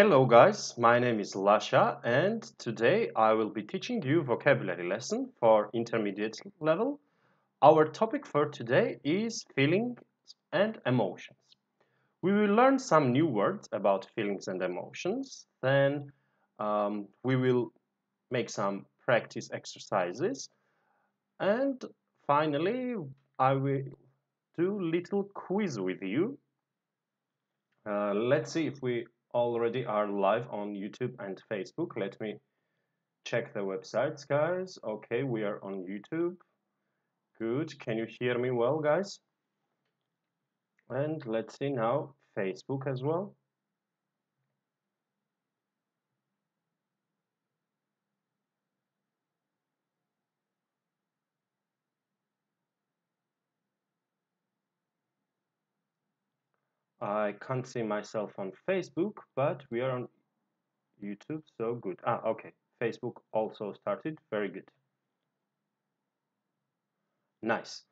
Hello guys, my name is Lasha and today I will be teaching you vocabulary lesson for intermediate level. Our topic for today is feelings and emotions. We will learn some new words about feelings and emotions. Then we will make some practice exercises. And finally, I will do little quiz with you. Let's see if we already are live on YouTube and Facebook. Let me check the websites, guys. Okay, we are on YouTube. Good. Can you hear me well, guys? And let's see now Facebook as well. I can't see myself on Facebook, but we are on YouTube, so good. Okay. Facebook also started. Very good. Nice.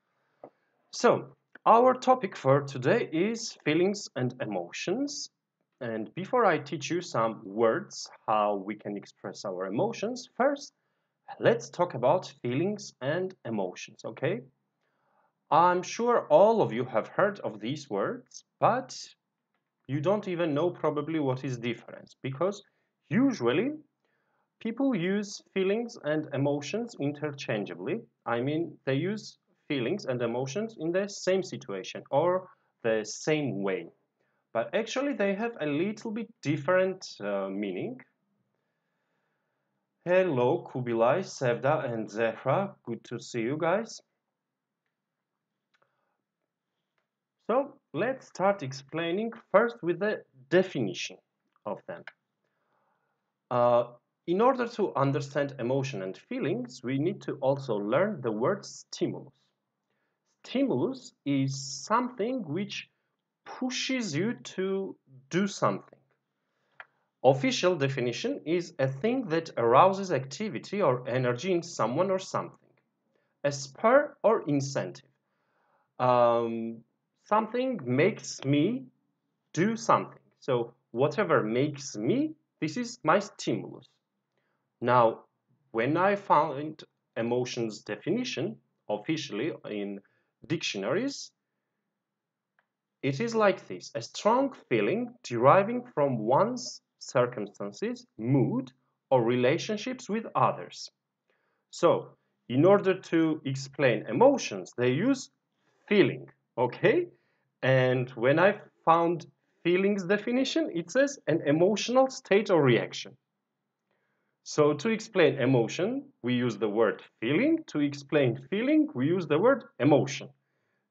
So, our topic for today is feelings and emotions. And before I teach you some words, how we can express our emotions, first, let's talk about feelings and emotions, okay? I'm sure all of you have heard of these words, but you don't even know probably what is the difference, because usually people use feelings and emotions interchangeably. I mean, they use feelings and emotions in the same situation or the same way. But actually, they have a little bit different meaning. Hello, Kubilay, Sevda, and Zehra. Good to see you guys. So let's start explaining first with the definition of them. Uh, in order to understand emotion and feelings, we need to also learn the word stimulus. Stimulus is something which pushes you to do something. Official definition is a thing that arouses activity or energy in someone or something. A spur or incentive. Something makes me do something. So whatever makes me, this is my stimulus. Now, when I found emotions definition officially in dictionaries, it is like this: a strong feeling deriving from one's circumstances, mood, or relationships with others. So, in order to explain emotions, they use feeling, okay? And when I found feelings definition, it says an emotional state or reaction. So to explain emotion, we use the word feeling. To explain feeling, we use the word emotion.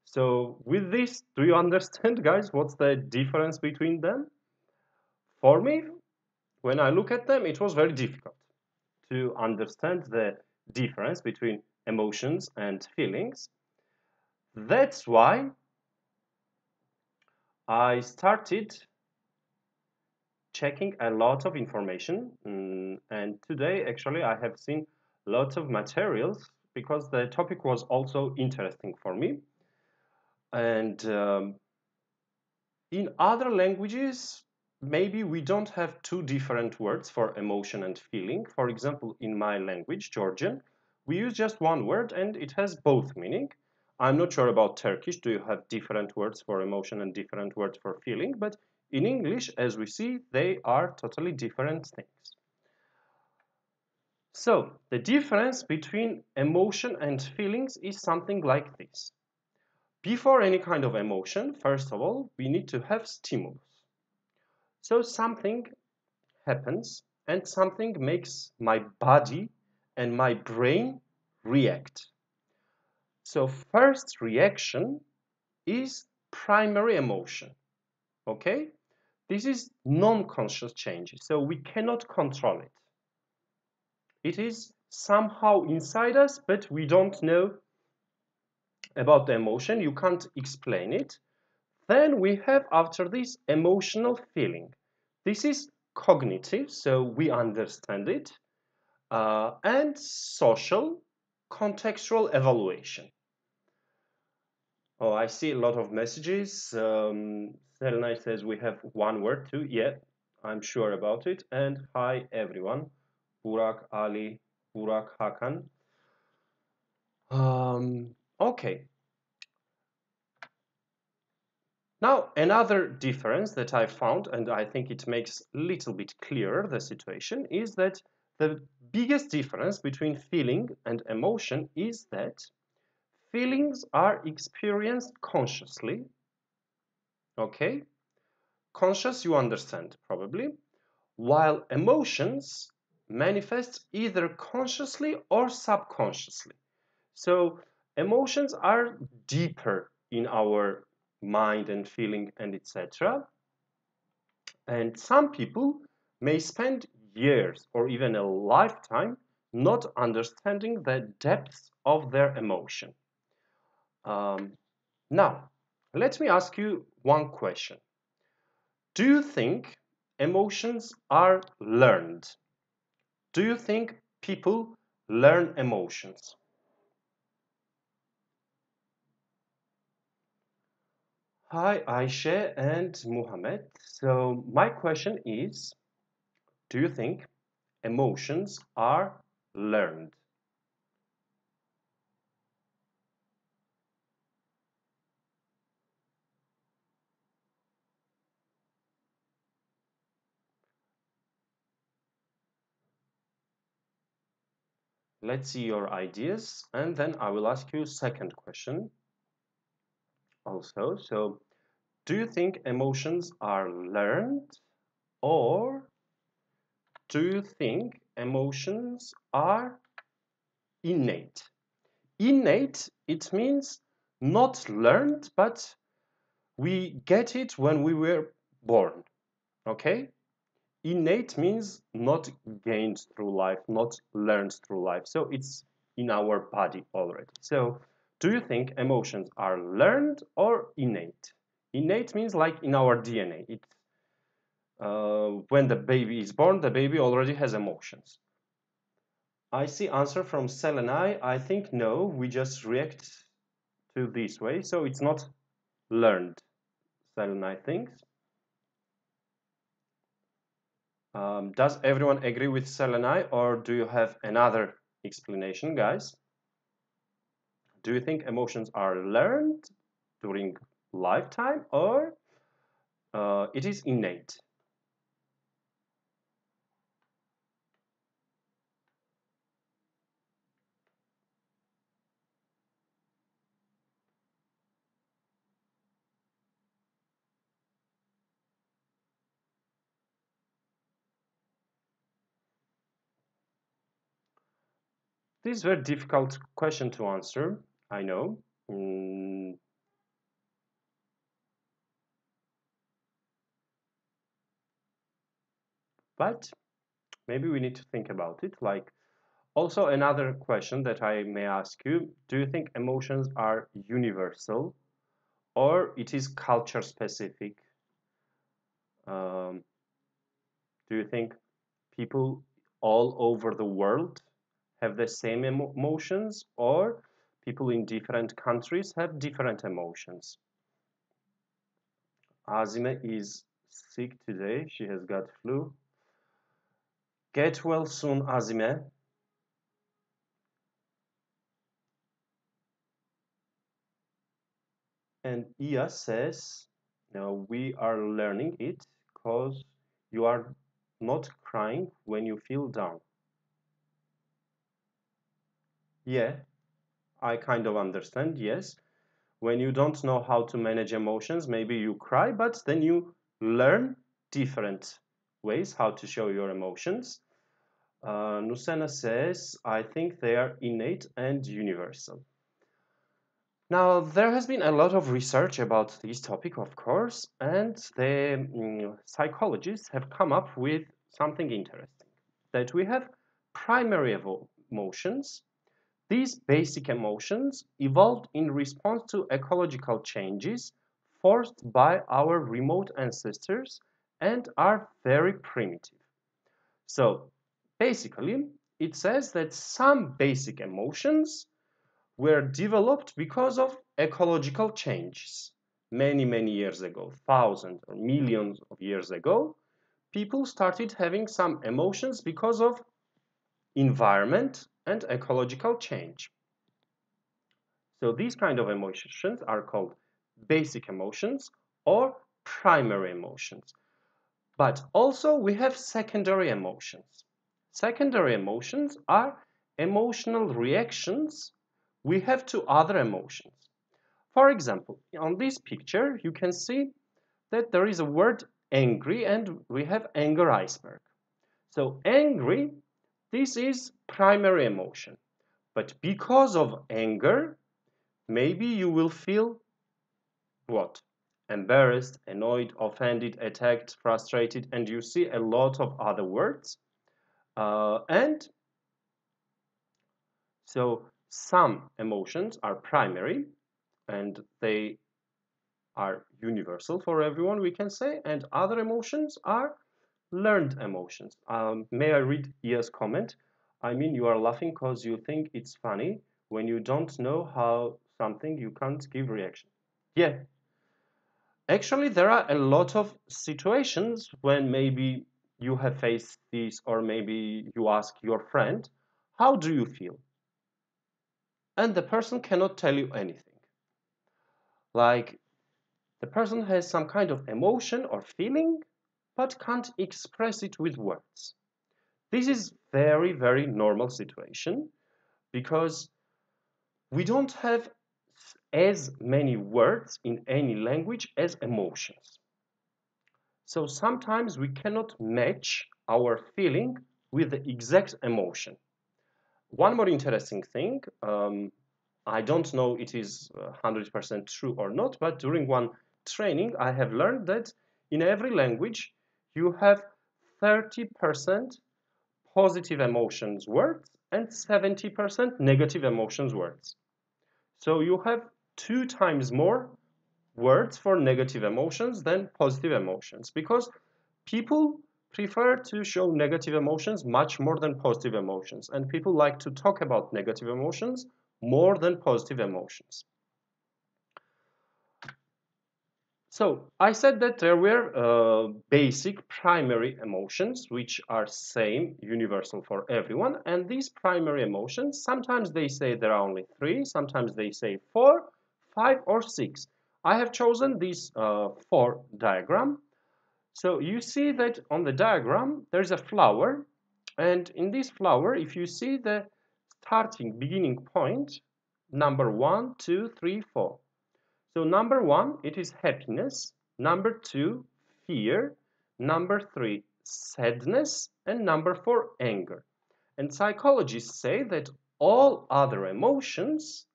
So with this, do you understand, guys, what's the difference between them? For me, when I look at them, it was very difficult to understand the difference between emotions and feelings. That's why I started checking a lot of information, and today actually I have seen lots of materials because the topic was also interesting for me. And in other languages, maybe we don't have two different words for emotion and feeling. For example, in my language, Georgian, we use just one word and it has both meaning. I'm not sure about Turkish. Do you have different words for emotion and different words for feeling? But in English, as we see, they are totally different things. So, the difference between emotion and feelings is something like this. Before any kind of emotion, first of all, we need to have stimulus. So something happens and something makes my body and my brain react. So first reaction is primary emotion, okay? This is non-conscious changes, so we cannot control it. It is somehow inside us, but we don't know about the emotion. You can't explain it. Then we have after this emotional feeling. This is cognitive, so we understand it, and social, contextual evaluation. Oh, I see a lot of messages. Selena says we have one word too. Yeah, I'm sure about it. And hi everyone, Burak, Ali, Burak, Hakan. Okay. Now, another difference that I found, and I think it makes a little bit clearer the situation, is that the biggest difference between feeling and emotion is that feelings are experienced consciously. Okay? Conscious, you understand probably, while emotions manifest either consciously or subconsciously. So emotions are deeper in our mind and feeling and etc. And some people may spend years or even a lifetime not understanding the depths of their emotion. Now, let me ask you one question. Do you think emotions are learned? Do you think people learn emotions? Hi, Ayşe and Muhammad. So my question is, do you think emotions are learned? Let's see your ideas, and then I will ask you a second question also. So, do you think emotions are learned, or do you think emotions are innate? Innate, it means not learned, but we get it when we were born, okay? Innate means not gained through life, not learned through life. So it's in our body already. So do you think emotions are learned or innate? Innate means like in our DNA. When the baby is born, the baby already has emotions. I see answer from Selenai. I think no, we just react to this way. So it's not learned, Selenai thinks. Does everyone agree with Selenai, or do you have another explanation, guys? Do you think emotions are learned during lifetime, or it is innate? This is a very difficult question to answer, I know. But maybe we need to think about it. Like, also another question that I may ask you, do you think emotions are universal or it is culture specific? Do you think people all over the world have the same emotions, or people in different countries have different emotions? Azime is sick today. She has got flu. Get well soon, Azime. And Ia says, no, we are learning it because you are not crying when you feel down. Yeah, I kind of understand, yes. When you don't know how to manage emotions, maybe you cry, but then you learn different ways how to show your emotions. Nusena says, I think they are innate and universal. Now, there has been a lot of research about this topic, of course, and the psychologists have come up with something interesting, that we have primary emotions. These basic emotions evolved in response to ecological changes forced by our remote ancestors and are very primitive. So basically, it says that some basic emotions were developed because of ecological changes many, many years ago, thousands or millions of years ago. people started having some emotions because of environment and ecological change. So these kind of emotions are called basic emotions or primary emotions. But also we have secondary emotions. Secondary emotions are emotional reactions we have to other emotions. For example, on this picture you can see that there is a word angry and we have anger iceberg. So angry, this is primary emotion. But because of anger, maybe you will feel what? Embarrassed, annoyed, offended, attacked, frustrated, and you see a lot of other words. And so some emotions are primary and they are universal for everyone, we can say, and other emotions are learned emotions. May I read Iya's comment? I mean, you are laughing because you think it's funny when you don't know how something you can't give reaction. Yeah, actually, there are a lot of situations when maybe you have faced this, or maybe you ask your friend, how do you feel? And the person cannot tell you anything. Like, the person has some kind of emotion or feeling, but can't express it with words. This is very, very normal situation because we don't have as many words in any language as emotions. So sometimes we cannot match our feeling with the exact emotion. One more interesting thing, I don't know it is 100% true or not, but during one training I have learned that in every language you have 30% positive emotions words and 70% negative emotions words. So you have 2 times more words for negative emotions than positive emotions because people prefer to show negative emotions much more than positive emotions, and people like to talk about negative emotions more than positive emotions. So I said that there were basic primary emotions which are same, universal for everyone, and these primary emotions, sometimes they say there are only 3, sometimes they say 4, 5 or 6. I have chosen this 4 diagram. So you see that on the diagram there's a flower, and in this flower if you see the beginning point, number 1, 2, 3, 4. So number 1, it is happiness, number 2, fear, number 3, sadness, and number 4, anger. And psychologists say that all other emotions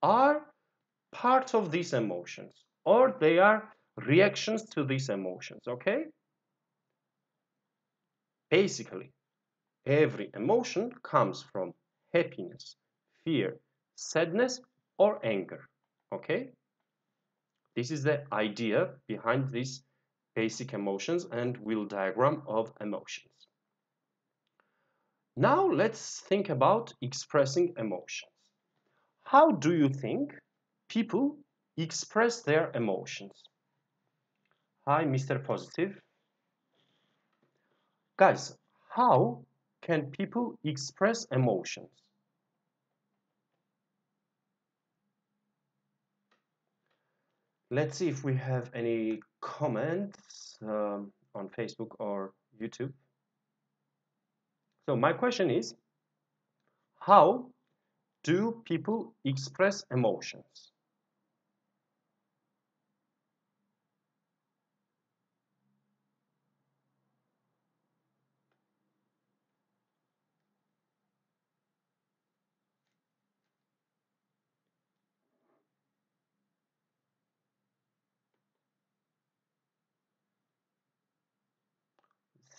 are part of these emotions, or they are reactions to these emotions, okay? Basically, every emotion comes from happiness, fear, sadness, or anger, okay? This is the idea behind these basic emotions and wheel diagram of emotions. Now let's think about expressing emotions. How do you think people express their emotions? Hi, Mr. Positive. Guys, how can people express emotions? Let's see if we have any comments on Facebook or YouTube. So my question is, how do people express emotions?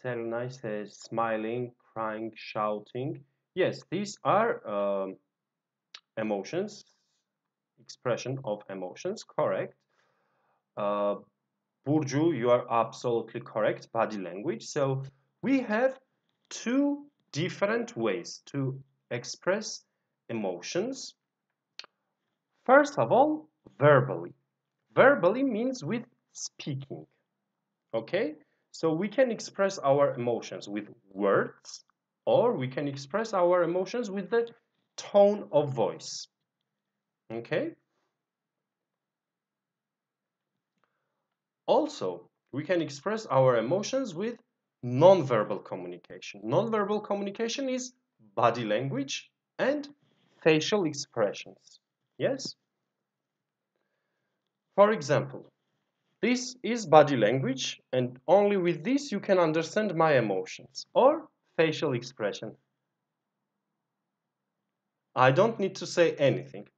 Serenay says smiling, crying, shouting. Yes, these are emotions, expression of emotions, correct. Uh, Burcu, you are absolutely correct, body language. So we have 2 different ways to express emotions. First of all, verbally. Verbally means with speaking, okay? So we can express our emotions with words, or we can express our emotions with the tone of voice. Okay? Also, we can express our emotions with non-verbal communication. Non-verbal communication is body language and facial expressions. Yes? For example, this is body language, and only with this you can understand my emotions. Or facial expression. I don't need to say anything.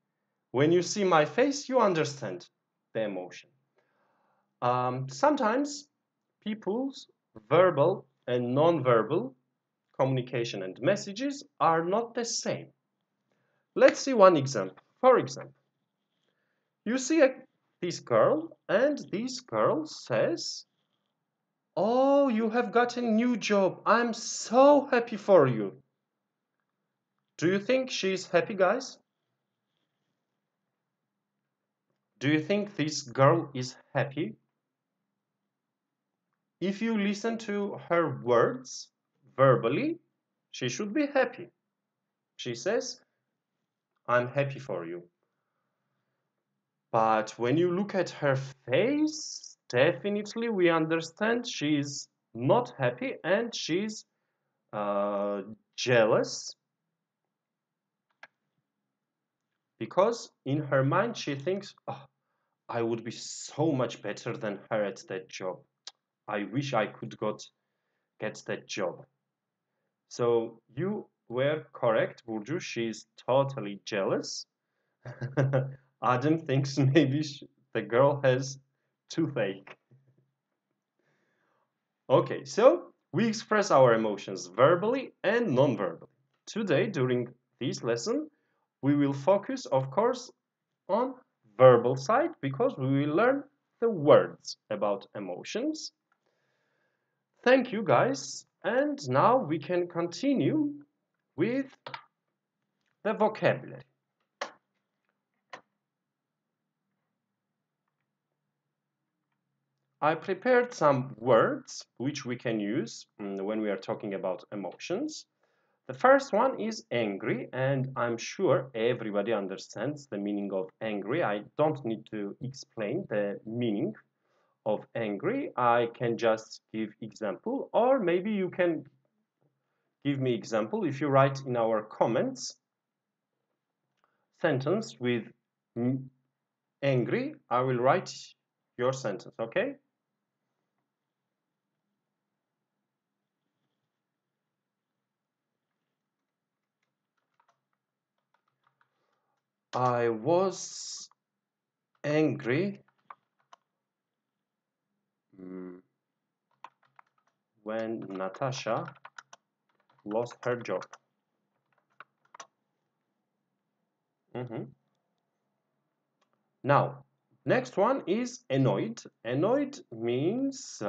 When you see my face, you understand the emotion. Sometimes people's verbal and non-verbal communication and messages are not the same. Let's see one example. For example, you see this girl, and this girl says, "Oh, you have got a new job. I'm so happy for you." Do you think she's happy, guys? Do you think this girl is happy? If you listen to her words verbally, she should be happy. She says, "I'm happy for you." But when you look at her face, definitely we understand she's not happy and she's jealous, because in her mind she thinks, "Oh, I would be so much better than her at that job. I wish I could get that job." So you were correct, Burcu. She's totally jealous. Adam thinks maybe the girl has toothache. Okay, so we express our emotions verbally and non-verbally. Today, during this lesson, we will focus, of course, on verbal side, because we will learn the words about emotions. Thank you, guys. And now we can continue with the vocabulary. I prepared some words which we can use when we are talking about emotions. The first one is angry, and I'm sure everybody understands the meaning of angry. I don't need to explain the meaning of angry. I can just give example, or maybe you can give me example if you write in our comments sentence with angry. I will write your sentence, okay? I was angry when Natasha lost her job. Now, next one is annoyed. Annoyed means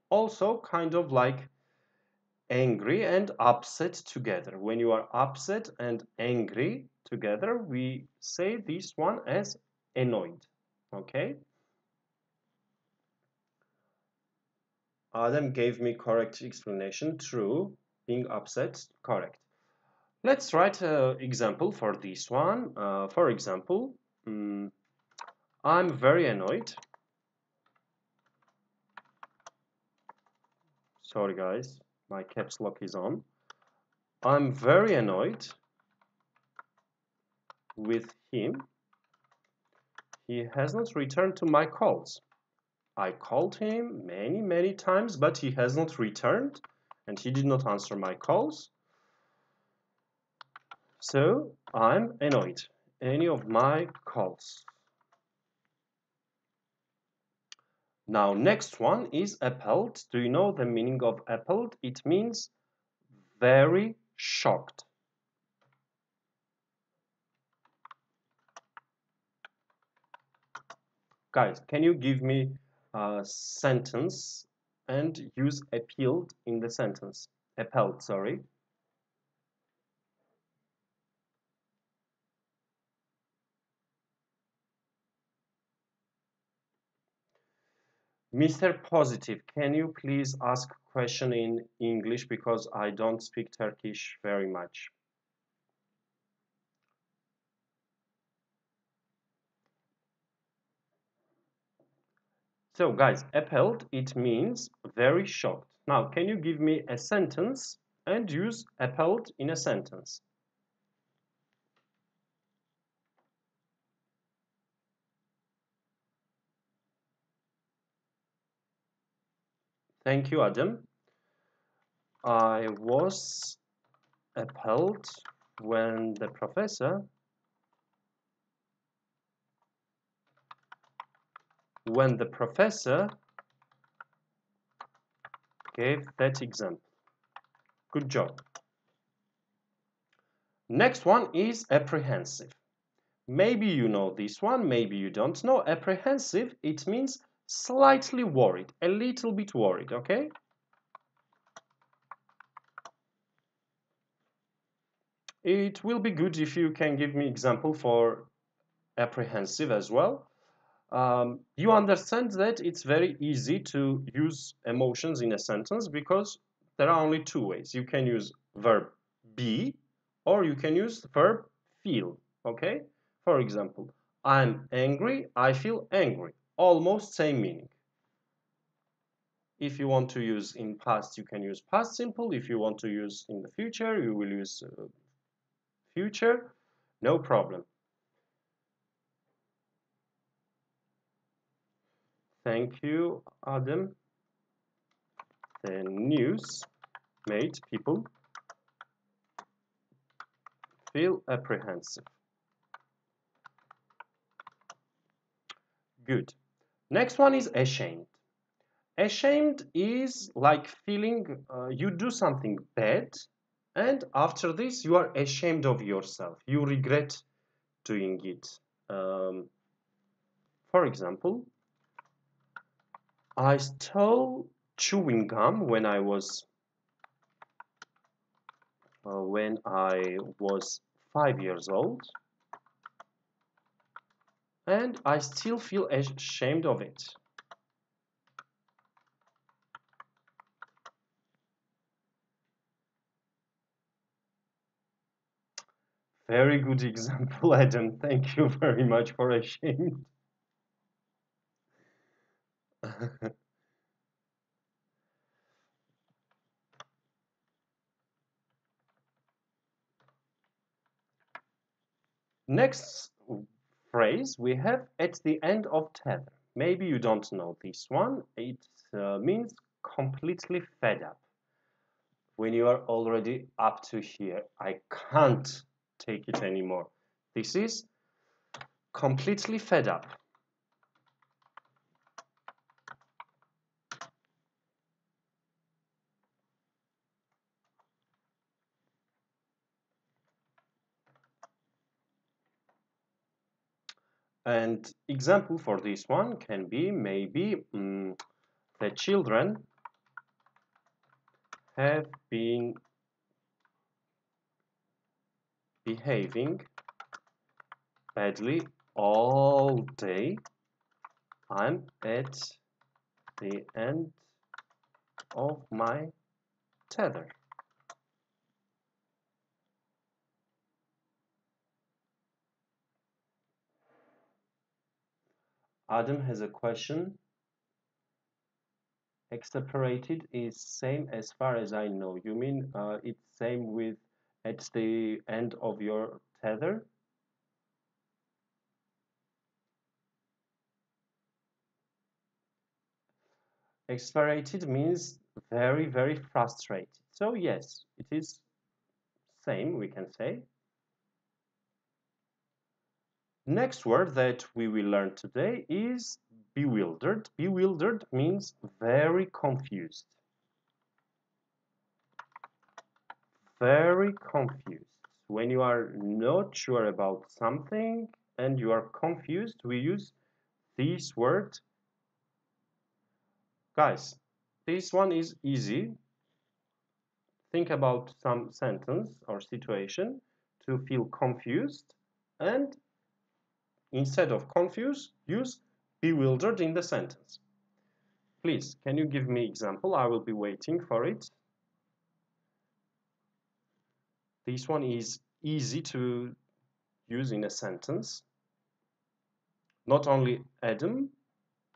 also kind of like angry and upset together. When you are upset and angry together, we say this one as annoyed. Okay? Adam gave me correct explanation. True. Being upset, correct. Let's write an example for this one. For example, I'm very annoyed. Sorry guys, my caps lock is on. I'm very annoyed with him. He has not returned to my calls. I called him many times, but he has not returned, and he did not answer my calls. So I'm annoyed. Any of my calls. Now, next one is appalled. Do you know the meaning of appalled? It means very shocked. Guys, can you give me a sentence and use appalled in the sentence? Appalled, sorry. Mr. Positive, can you please ask a question in English because I don't speak Turkish very much. So guys, appalled, it means very shocked. Now, can you give me a sentence and use appalled in a sentence? Thank you, Adam. I was appalled when the professor gave that example. Good job. Next one is apprehensive. Maybe you know this one, maybe you don't know. Apprehensive, it means slightly worried, a little bit worried, okay? It will be good if you can give me example for apprehensive as well. You understand that it's very easy to use emotions in a sentence because there are only two ways. You can use verb be or you can use verb feel, okay? For example, I'm angry, I feel angry. Almost same meaning. If you want to use in past, you can use past simple. If you want to use in the future, you will use future. No problem. Thank you, Adam. The news made people feel apprehensive. Good. Next one is ashamed. Ashamed is like feeling you do something bad and after this you are ashamed of yourself. You regret doing it. For example, I stole chewing gum when I was 5 years old, and I still feel ashamed of it. Very good example, Adam. Thank you very much for ashamed. Next phrase we have at the end of tether. Maybe you don't know this one. It means completely fed up. When you are already up to here, I can't take it anymore. This is completely fed up. And example for this one can be maybe the children have been behaving badly all day. I'm at the end of my tether. Adam has a question. Exasperated is same as far as I know. You mean it's same with at the end of your tether? Exasperated means very, very frustrated. So yes, it is same, we can say. Next word that we will learn today is bewildered. Bewildered means very confused. Very confused. When you are not sure about something and you are confused, we use this word. Guys, this one is easy. Think about some sentence or situation to feel confused and instead of confused, use bewildered in the sentence. Please, can you give me example? I will be waiting for it. This one is easy to use in a sentence. Not only Adam,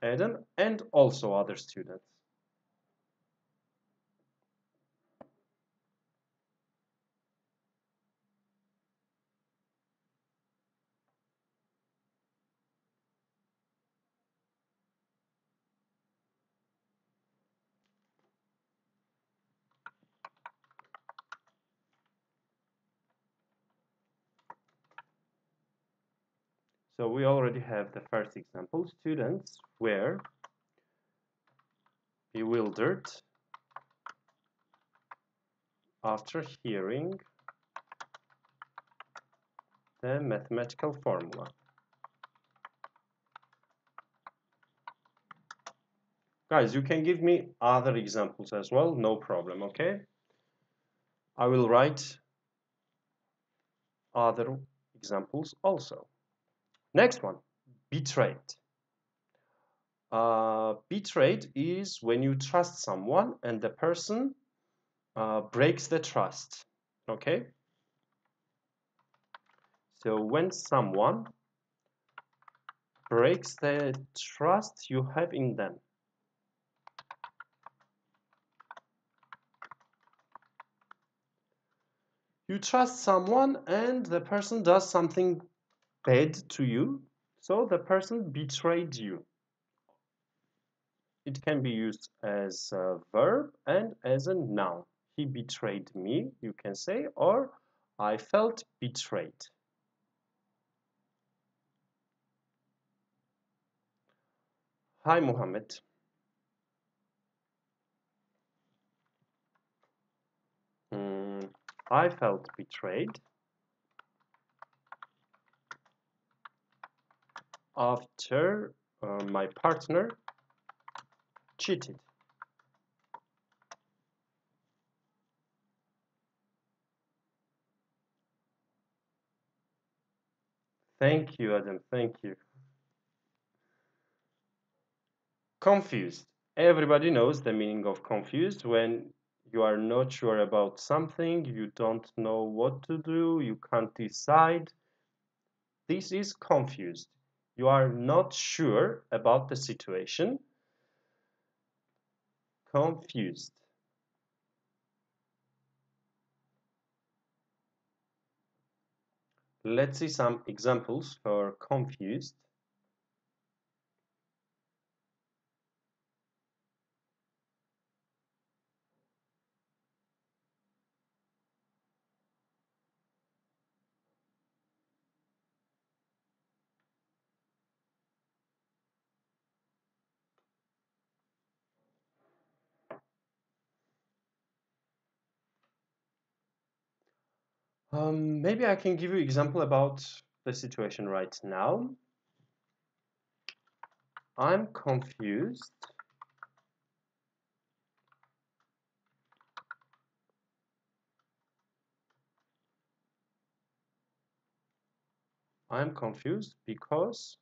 and also other students. So we already have the first example. Students were bewildered after hearing the mathematical formula. Guys, you can give me other examples as well, no problem, okay? I will write other examples also. Next one, betrayed. Betrayed is when you trust someone and the person breaks the trust, okay? So when someone breaks the trust you have in them. You trust someone and the person does something bad to you, so the person betrayed you. It can be used as a verb and as a noun. He betrayed me, you can say, or I felt betrayed. Hi, Muhammad. I felt betrayed after my partner cheated. Thank you, Adam. Thank you. Confused. Everybody knows the meaning of confused. When you are not sure about something, you don't know what to do, you can't decide. This is confused. You are not sure about the situation. Confused. Let's see some examples for confused. Maybe I can give you example about the situation right now. I'm confused because,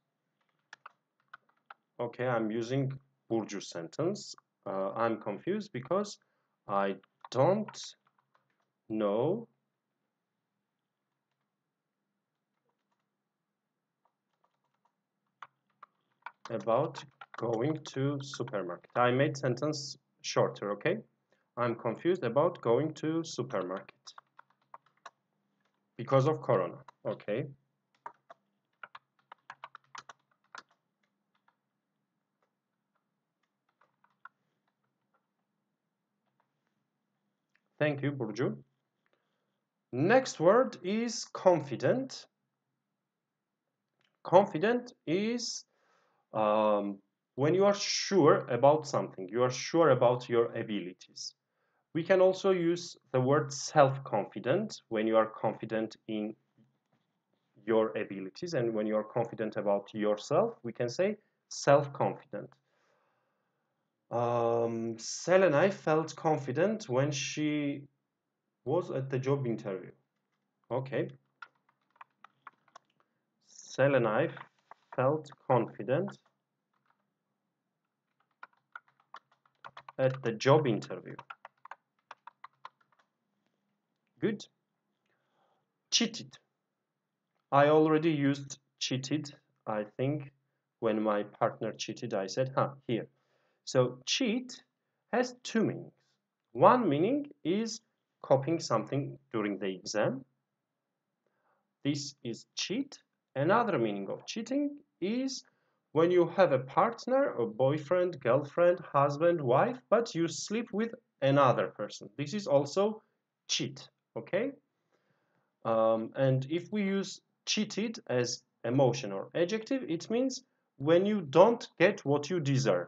okay, I'm using Burcu sentence. I'm confused because I don't know about going to supermarket. I made sentence shorter, okay? I'm confused about going to supermarket because of Corona, okay? Thank you, Burcu. Next word is confident. Confident is when you are sure about something, you are sure about your abilities. We can also use the word self-confident when you are confident in your abilities, and when you are confident about yourself, we can say self-confident. Selena felt confident when she was at the job interview. Okay. Selena felt confident at the job interview. Good. Cheated. I already used cheated, I think. When my partner cheated, I said, here. So cheat has two meanings. One meaning is copying something during the exam. This is cheat. Another meaning of cheating is when you have a partner, a boyfriend, girlfriend, husband, wife, but you sleep with another person. This is also cheat, okay? And if we use cheated as emotion or adjective, it means when you don't get what you deserve.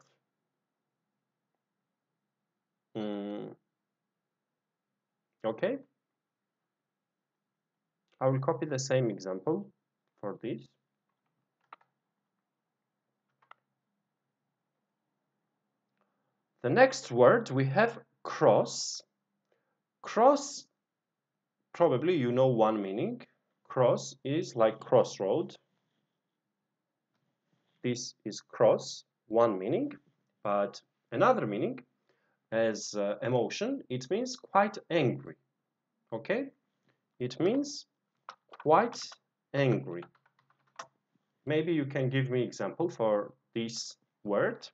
Okay? I will copy the same example for this. The next word we have cross. Cross, probably you know one meaning. Cross is like crossroad. This is cross, one meaning, but another meaning as emotion, it means quite angry. Okay? It means quite angry. Maybe you can give me example for this word.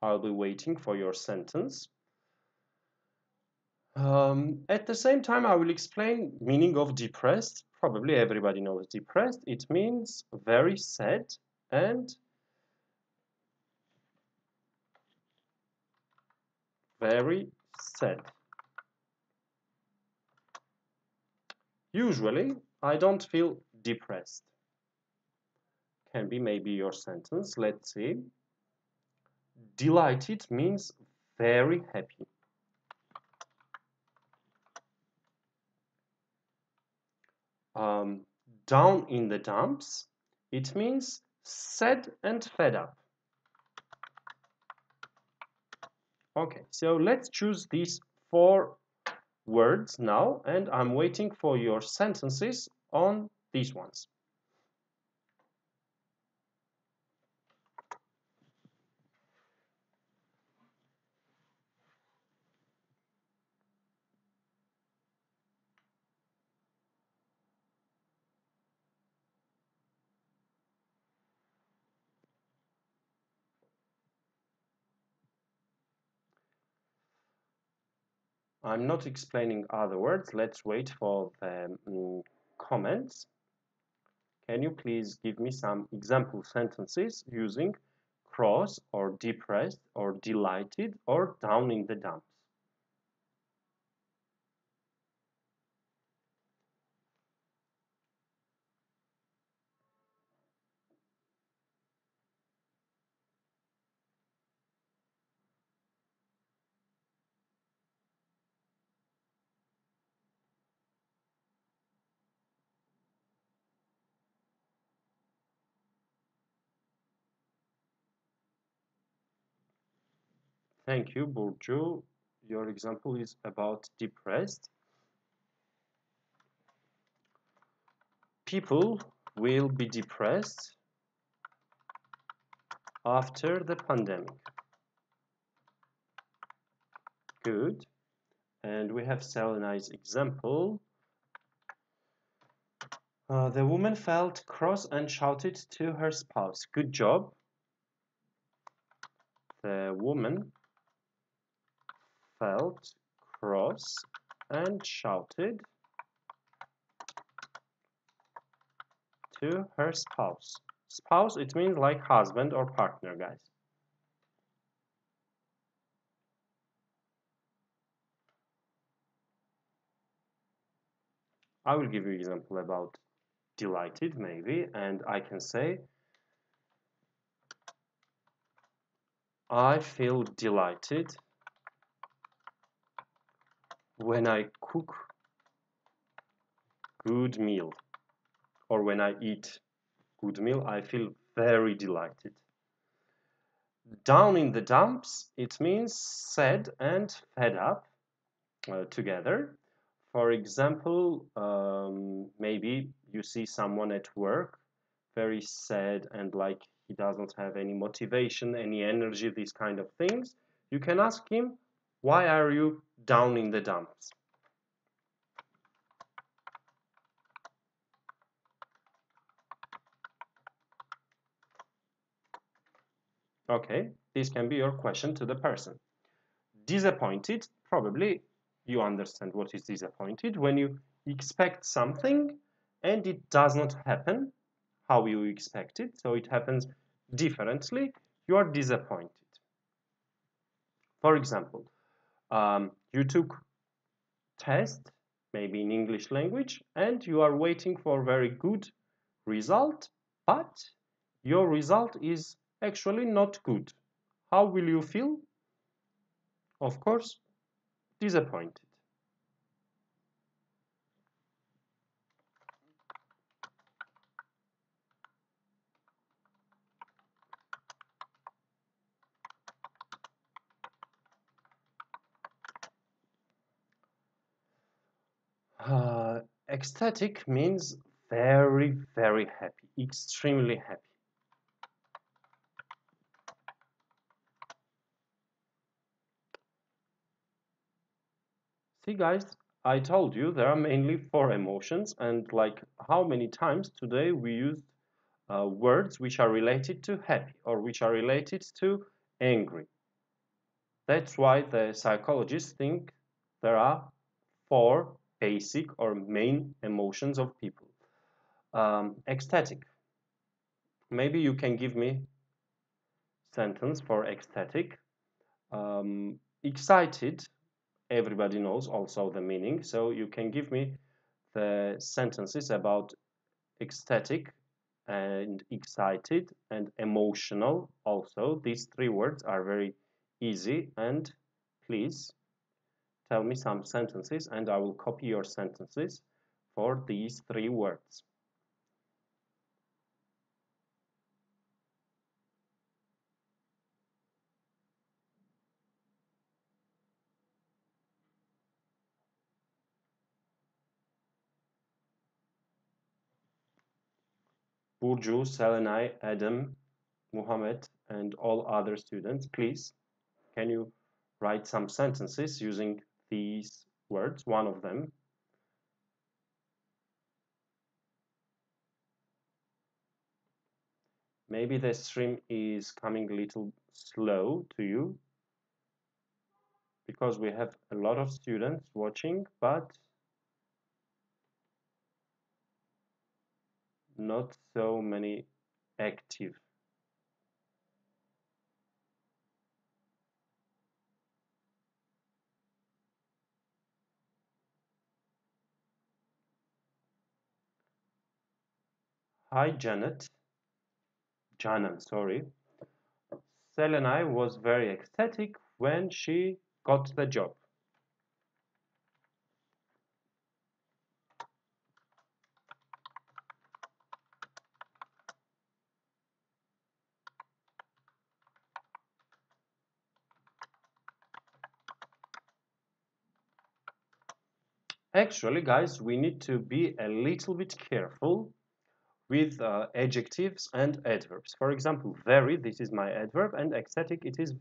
I'll be waiting for your sentence. At the same time, I will explain meaning of depressed. Probably everybody knows depressed. It means very sad and very sad. Usually, I don't feel depressed. Can be maybe your sentence. Let's see. Delighted means very happy. Down in the dumps, it means sad and fed up. Okay, so let's choose these 4 words now, and I'm waiting for your sentences on these ones. I'm not explaining other words. Let's wait for the comments. Can you please give me some example sentences using cross or depressed or delighted or down in the dumps? Thank you, Burcu. Your example is about depressed. People will be depressed after the pandemic. Good. And we have Selena's example. The woman felt cross and shouted to her spouse. Good job. The woman felt cross and shouted to her spouse. Spouse, it means like husband or partner, guys. I will give you an example about delighted, maybe, and I can say, I feel delighted when I cook good meal, or when I eat good meal, I feel very delighted. Down in the dumps, it means sad and fed up together. For example, maybe you see someone at work very sad and like he doesn't have any motivation, any energy, these kind of things. You can ask him, Why are you down in the dumps? Okay, this can be your question to the person. Disappointed, probably you understand what is disappointed. When you expect something and it does not happen how you expect it, so it happens differently, you are disappointed. For example, you took test, maybe in English language, and you are waiting for very good result, but your result is actually not good. How will you feel? Of course, disappointed. Ecstatic means very, very happy, extremely happy. See guys, I told you there are mainly 4 emotions, and like how many times today we used words which are related to happy or which are related to angry. That's why the psychologists think there are 4 basic or main emotions of people. Ecstatic. Maybe you can give me sentence for ecstatic. Excited, everybody knows also the meaning, so you can give me the sentences about ecstatic and excited and emotional also. These 3 words are very easy, and please tell me some sentences and I will copy your sentences for these 3 words. Burcu, Selenay, Adam, Muhammad, and all other students, please, can you write some sentences using these words, one of them? Maybe the stream is coming a little slow to you because we have a lot of students watching, but not so many active. Hi Janet. Canan, sorry. Selenay was very ecstatic when she got the job. Actually, guys, we need to be a little bit careful with adjectives and adverbs. For example, very, this is my adverb, and ecstatic, it is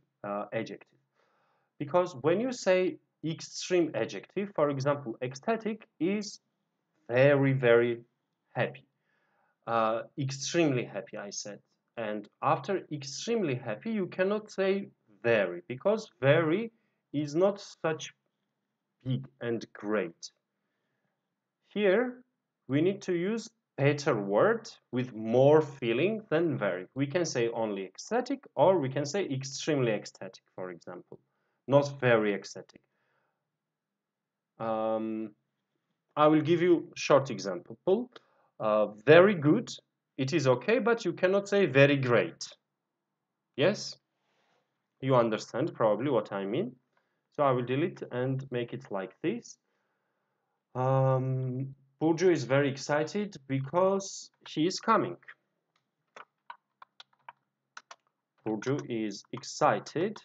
adjective. Because when you say extreme adjective, for example, ecstatic is very, very happy. Extremely happy, I said. And after extremely happy, you cannot say very, because very is not such big and great. Here, we need to use better word with more feeling than very. We can say only ecstatic, or we can say extremely ecstatic, for example. Not very ecstatic. I will give you a short example. Very good, it is okay, but you cannot say very great. Yes? You understand probably what I mean. So I will delete and make it like this. Burcu is very excited because he is coming. Burcu is excited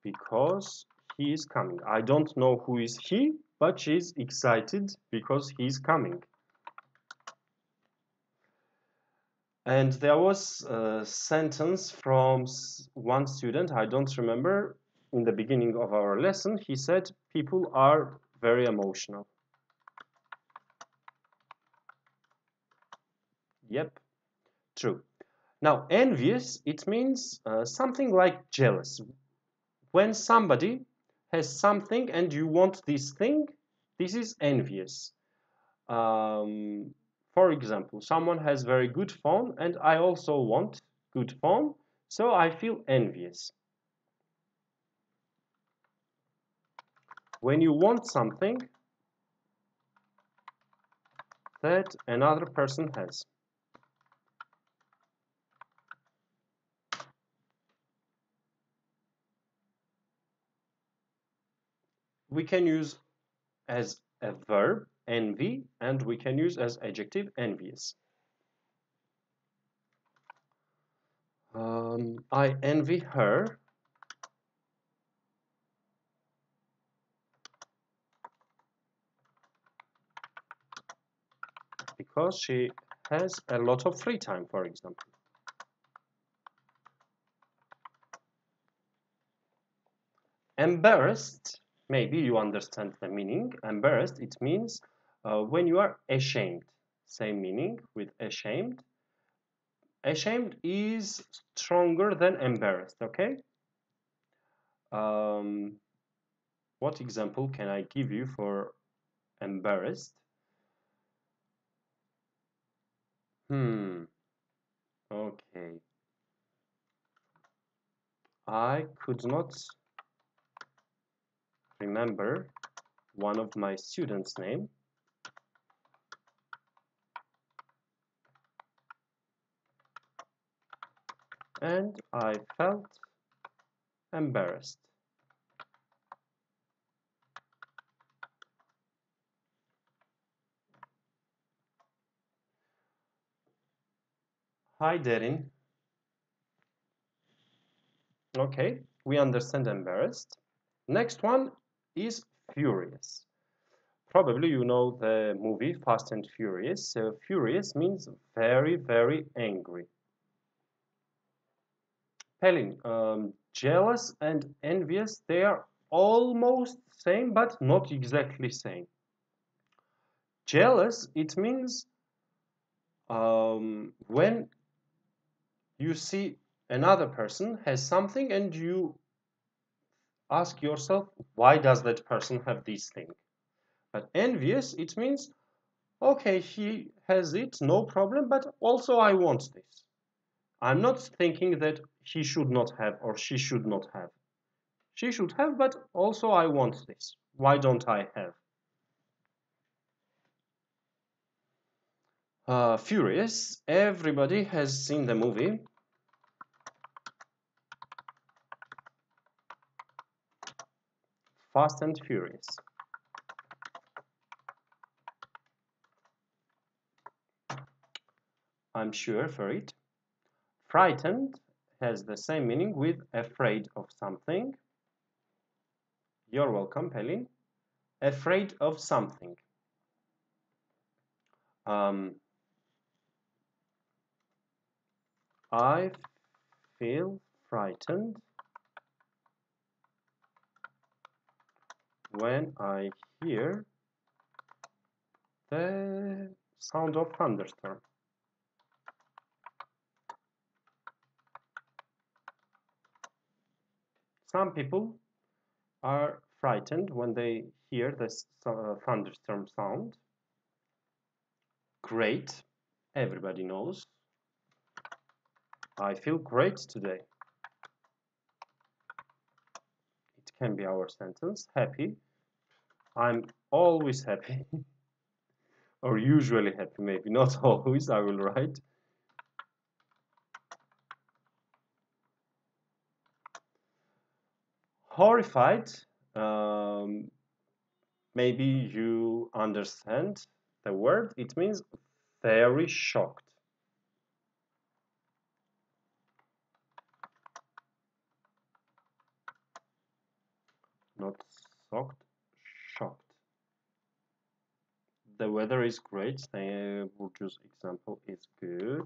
because he is coming. I don't know who is he, but she's excited because he's coming. And there was a sentence from one student, I don't remember, in the beginning of our lesson, he said people are very emotional. Yep, true. Now, envious, it means something like jealous. When somebody has something and you want this thing, this is envious. For example, someone has very good phone and I also want good phone, so I feel envious. When you want something that another person has. We can use as a verb envy and we can use as adjective envious. I envy her because she has a lot of free time, for example. Embarrassed, maybe you understand the meaning. Embarrassed, it means when you are ashamed. Same meaning with ashamed. Ashamed is stronger than embarrassed, okay? What example can I give you for embarrassed? Okay. I could not remember one of my students' name. And I felt embarrassed. Hi, Derin. Okay, we understand embarrassed. Next one is furious. Probably you know the movie Fast and Furious. So furious means very, very angry. Pelin, jealous and envious, they are almost same, but not exactly same. Jealous, it means when you see another person has something and you ask yourself, why does that person have this thing? But envious, it means, okay, he has it, no problem, but also I want this. I'm not thinking that he should not have or she should not have. She should have, but also I want this. Why don't I have? Furious, everybody has seen the movie. Fast and Furious. I'm sure for it. Frightened has the same meaning with afraid of something. You're welcome, Pelin. Afraid of something. I feel frightened when I hear the sound of thunderstorm. Some people are frightened when they hear the thunderstorm sound. Great, everybody knows. I feel great today. It can be our sentence. Happy. I'm always happy. Or usually happy, maybe. Not always, I will write. Horrified. Maybe you understand the word. It means very shocked. Not shocked, shocked. The weather is great. Burcu's example is good.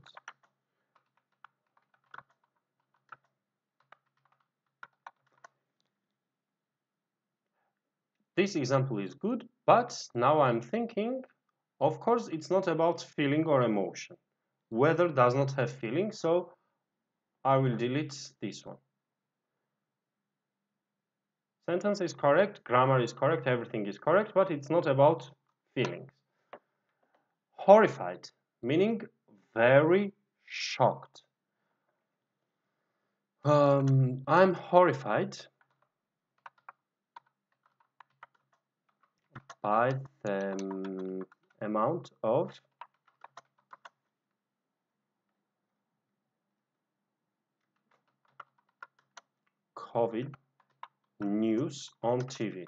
this example is good, but now I'm thinking, of course, it's not about feeling or emotion. Weather does not have feeling, so I will delete this one. Sentence is correct, grammar is correct, everything is correct, but it's not about feelings. Horrified, meaning very shocked. I'm horrified by the amount of COVID news on TV.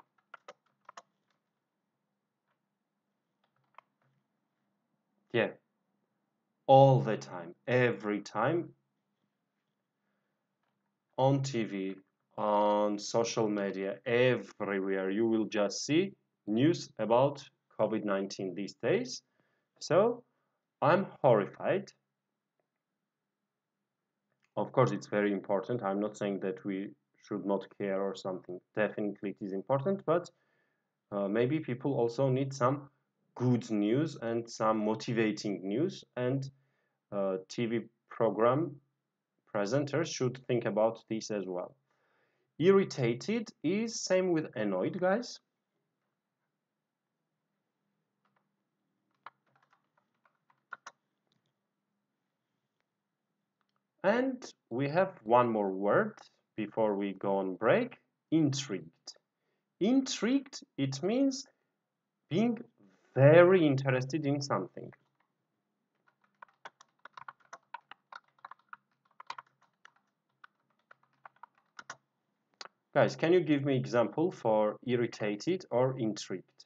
Yeah, all the time, every time, on TV, on social media, everywhere, you will just see news about COVID-19 these days. So, I'm horrified. Of course, it's very important. I'm not saying that we should not care or something. Definitely it is important, but maybe people also need some good news and some motivating news, and TV program presenters should think about this as well. Irritated is same with annoyed, guys. And we have one more word before we go on break, intrigued. Intrigued, it means being very interested in something. Guys, can you give me example for irritated or intrigued?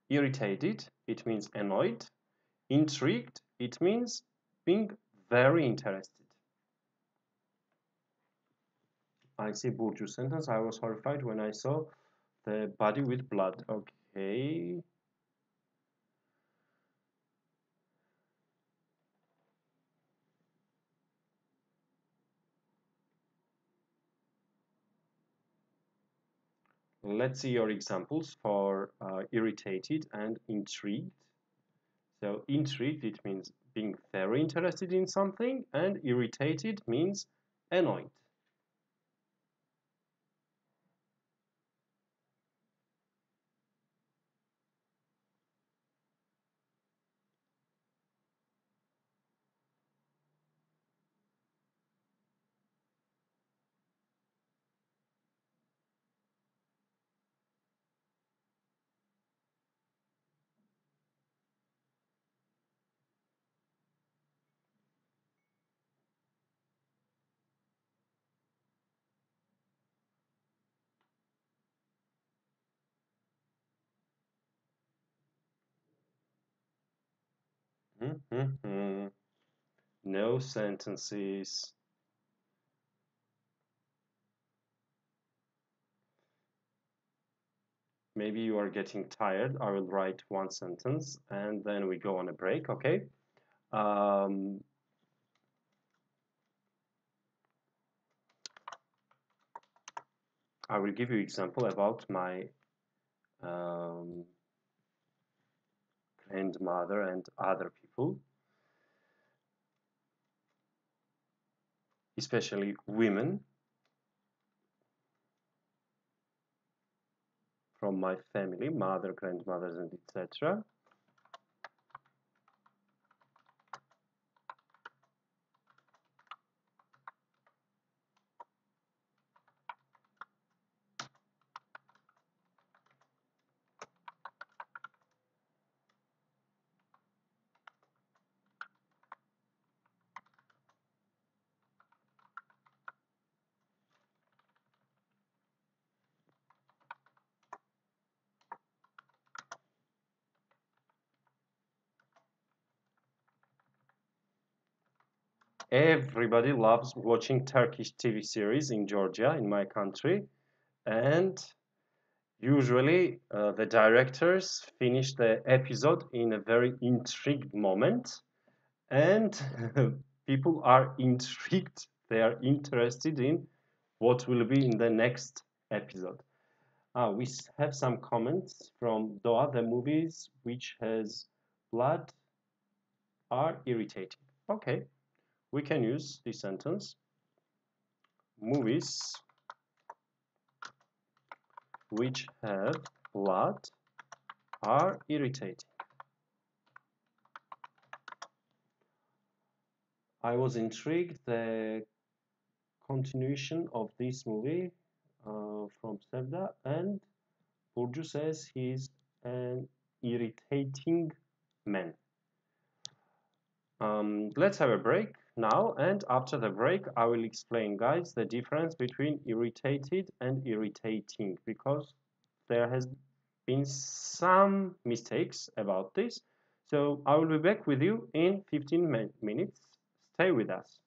Irritated, it means annoyed. Intrigued, it means being very interested. I see Burcu sentence. I was horrified when I saw the body with blood. Okay. Let's see your examples for irritated and intrigued. So intrigued, it means being very interested in something, and irritated means annoyed. No sentences. Maybe you are getting tired. I will write one sentence and then we go on a break, okay? I will give you example about my grandmother and other people, especially women from my family, mother, grandmothers, and etc. Everybody loves watching Turkish TV series in Georgia, in my country, and usually the directors finish the episode in a very intrigued moment, and people are intrigued. They are interested in what will be in the next episode. We have some comments from Doğa. The movies which has blood are irritating. Okay, we can use this sentence. Movies which have blood are irritating. I was intrigued the continuation of this movie from Sevda, and Burcu says he's an irritating man. Let's have a break now, and after the break I will explain, guys, the difference between irritated and irritating, because there has been some mistakes about this. So I will be back with you in 15 minutes. Stay with us.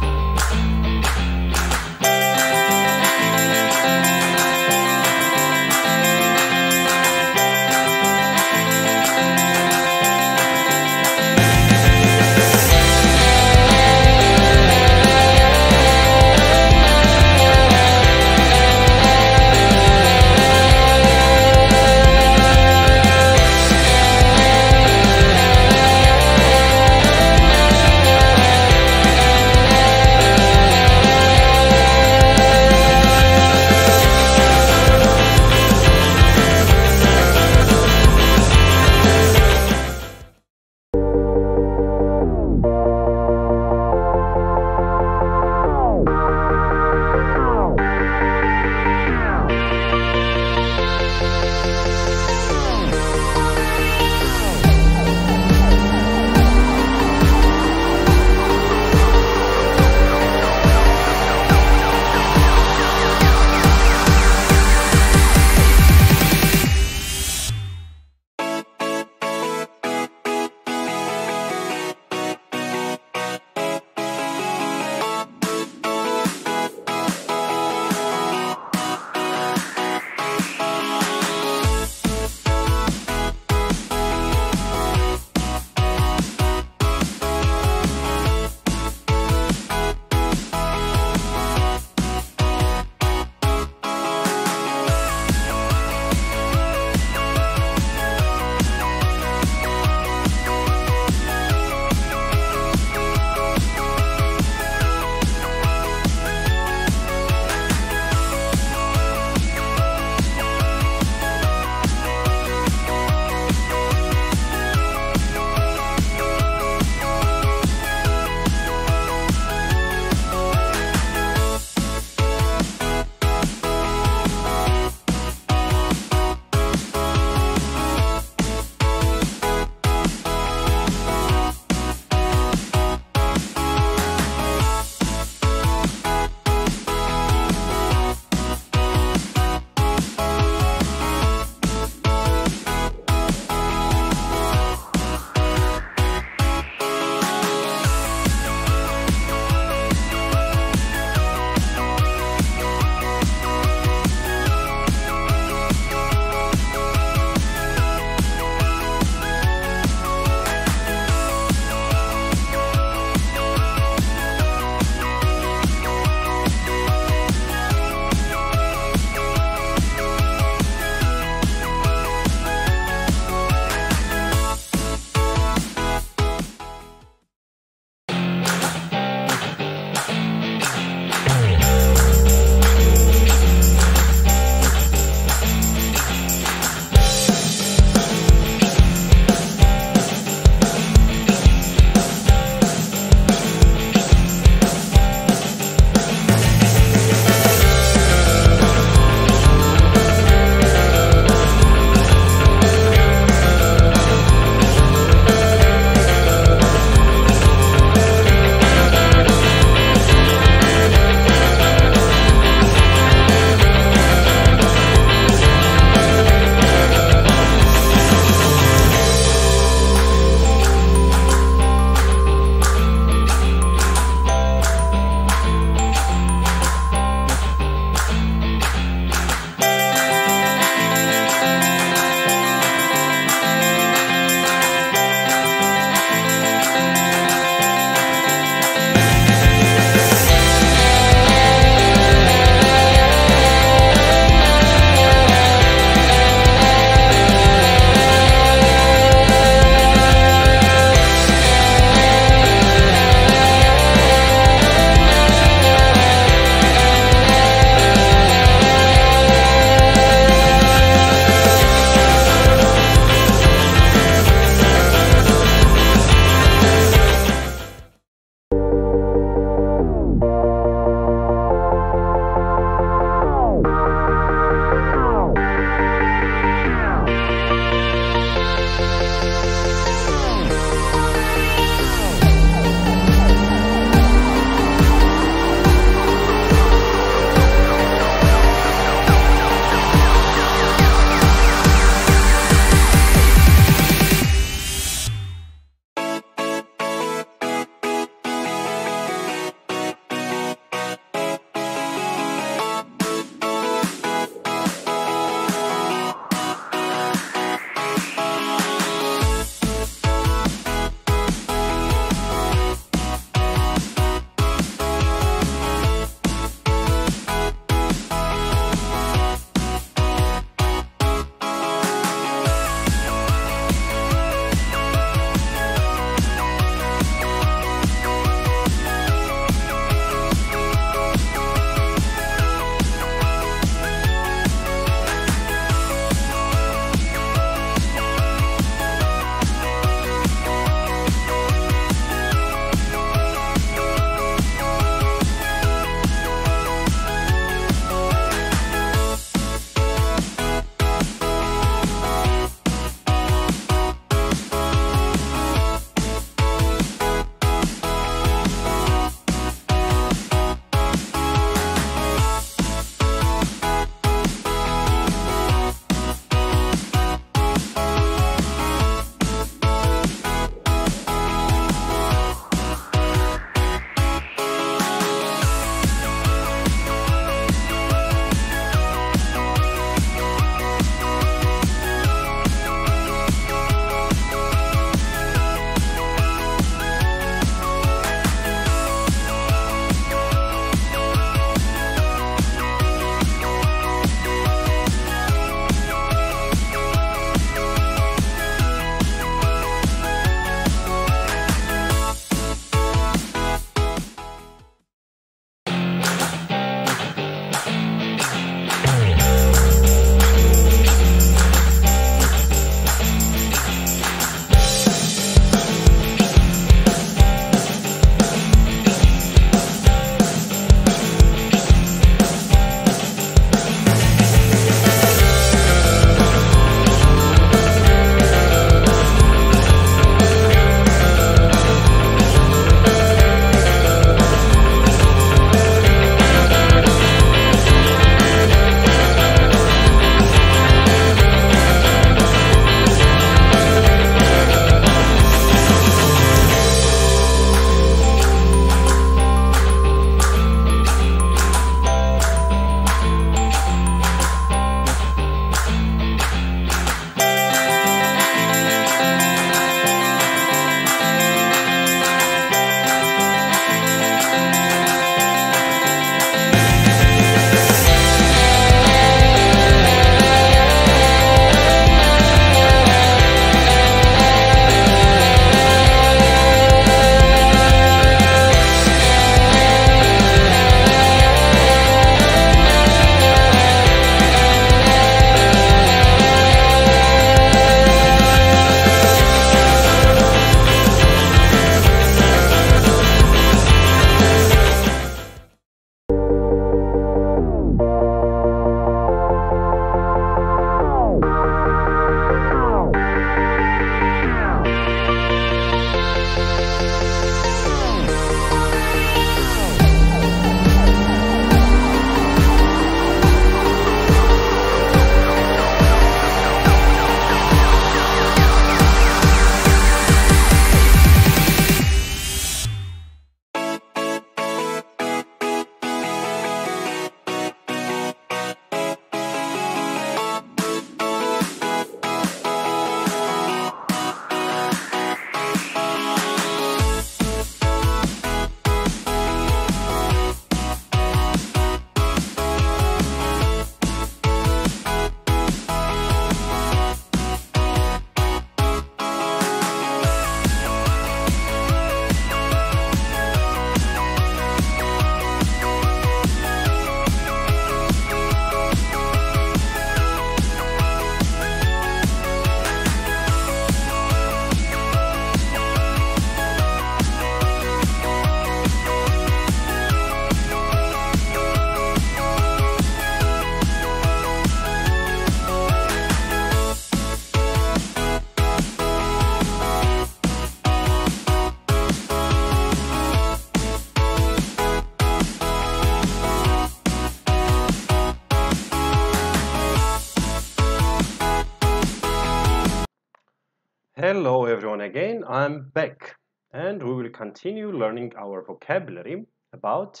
Hello everyone again, I'm back and we will continue learning our vocabulary about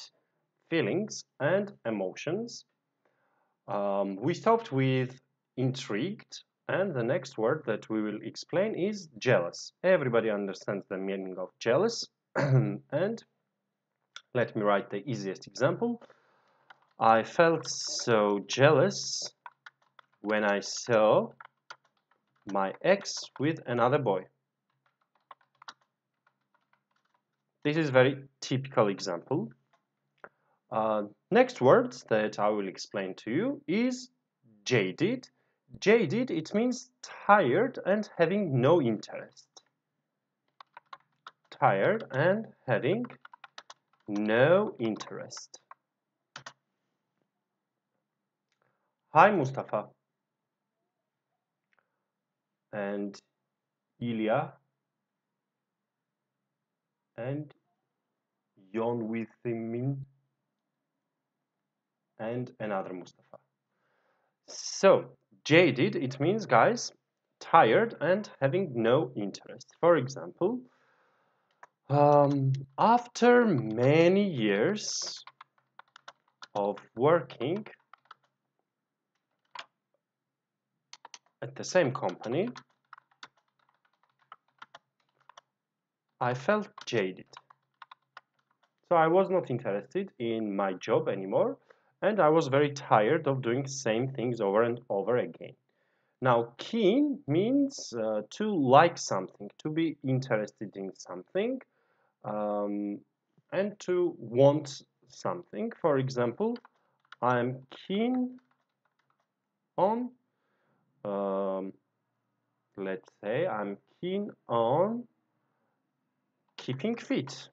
feelings and emotions. We stopped with intrigued and the next word that we will explain is jealous. Everybody understands the meaning of jealous and let me write the easiest example. I felt so jealous when I saw my ex with another boy. This is a very typical example. Next word that I will explain to you is jaded. Jaded, it means tired and having no interest. Tired and having no interest. Hi Mustafa and Ilya and Yon Withimin and another Mustafa. So, jaded, it means, guys, tired and having no interest. For example, after many years of working at the same company, I felt jaded. So I was not interested in my job anymore, and I was very tired of doing the same things over and over again. Now, keen means to like something, to be interested in something, and to want something. For example, I'm keen on, let's say, I'm keen on keeping fit.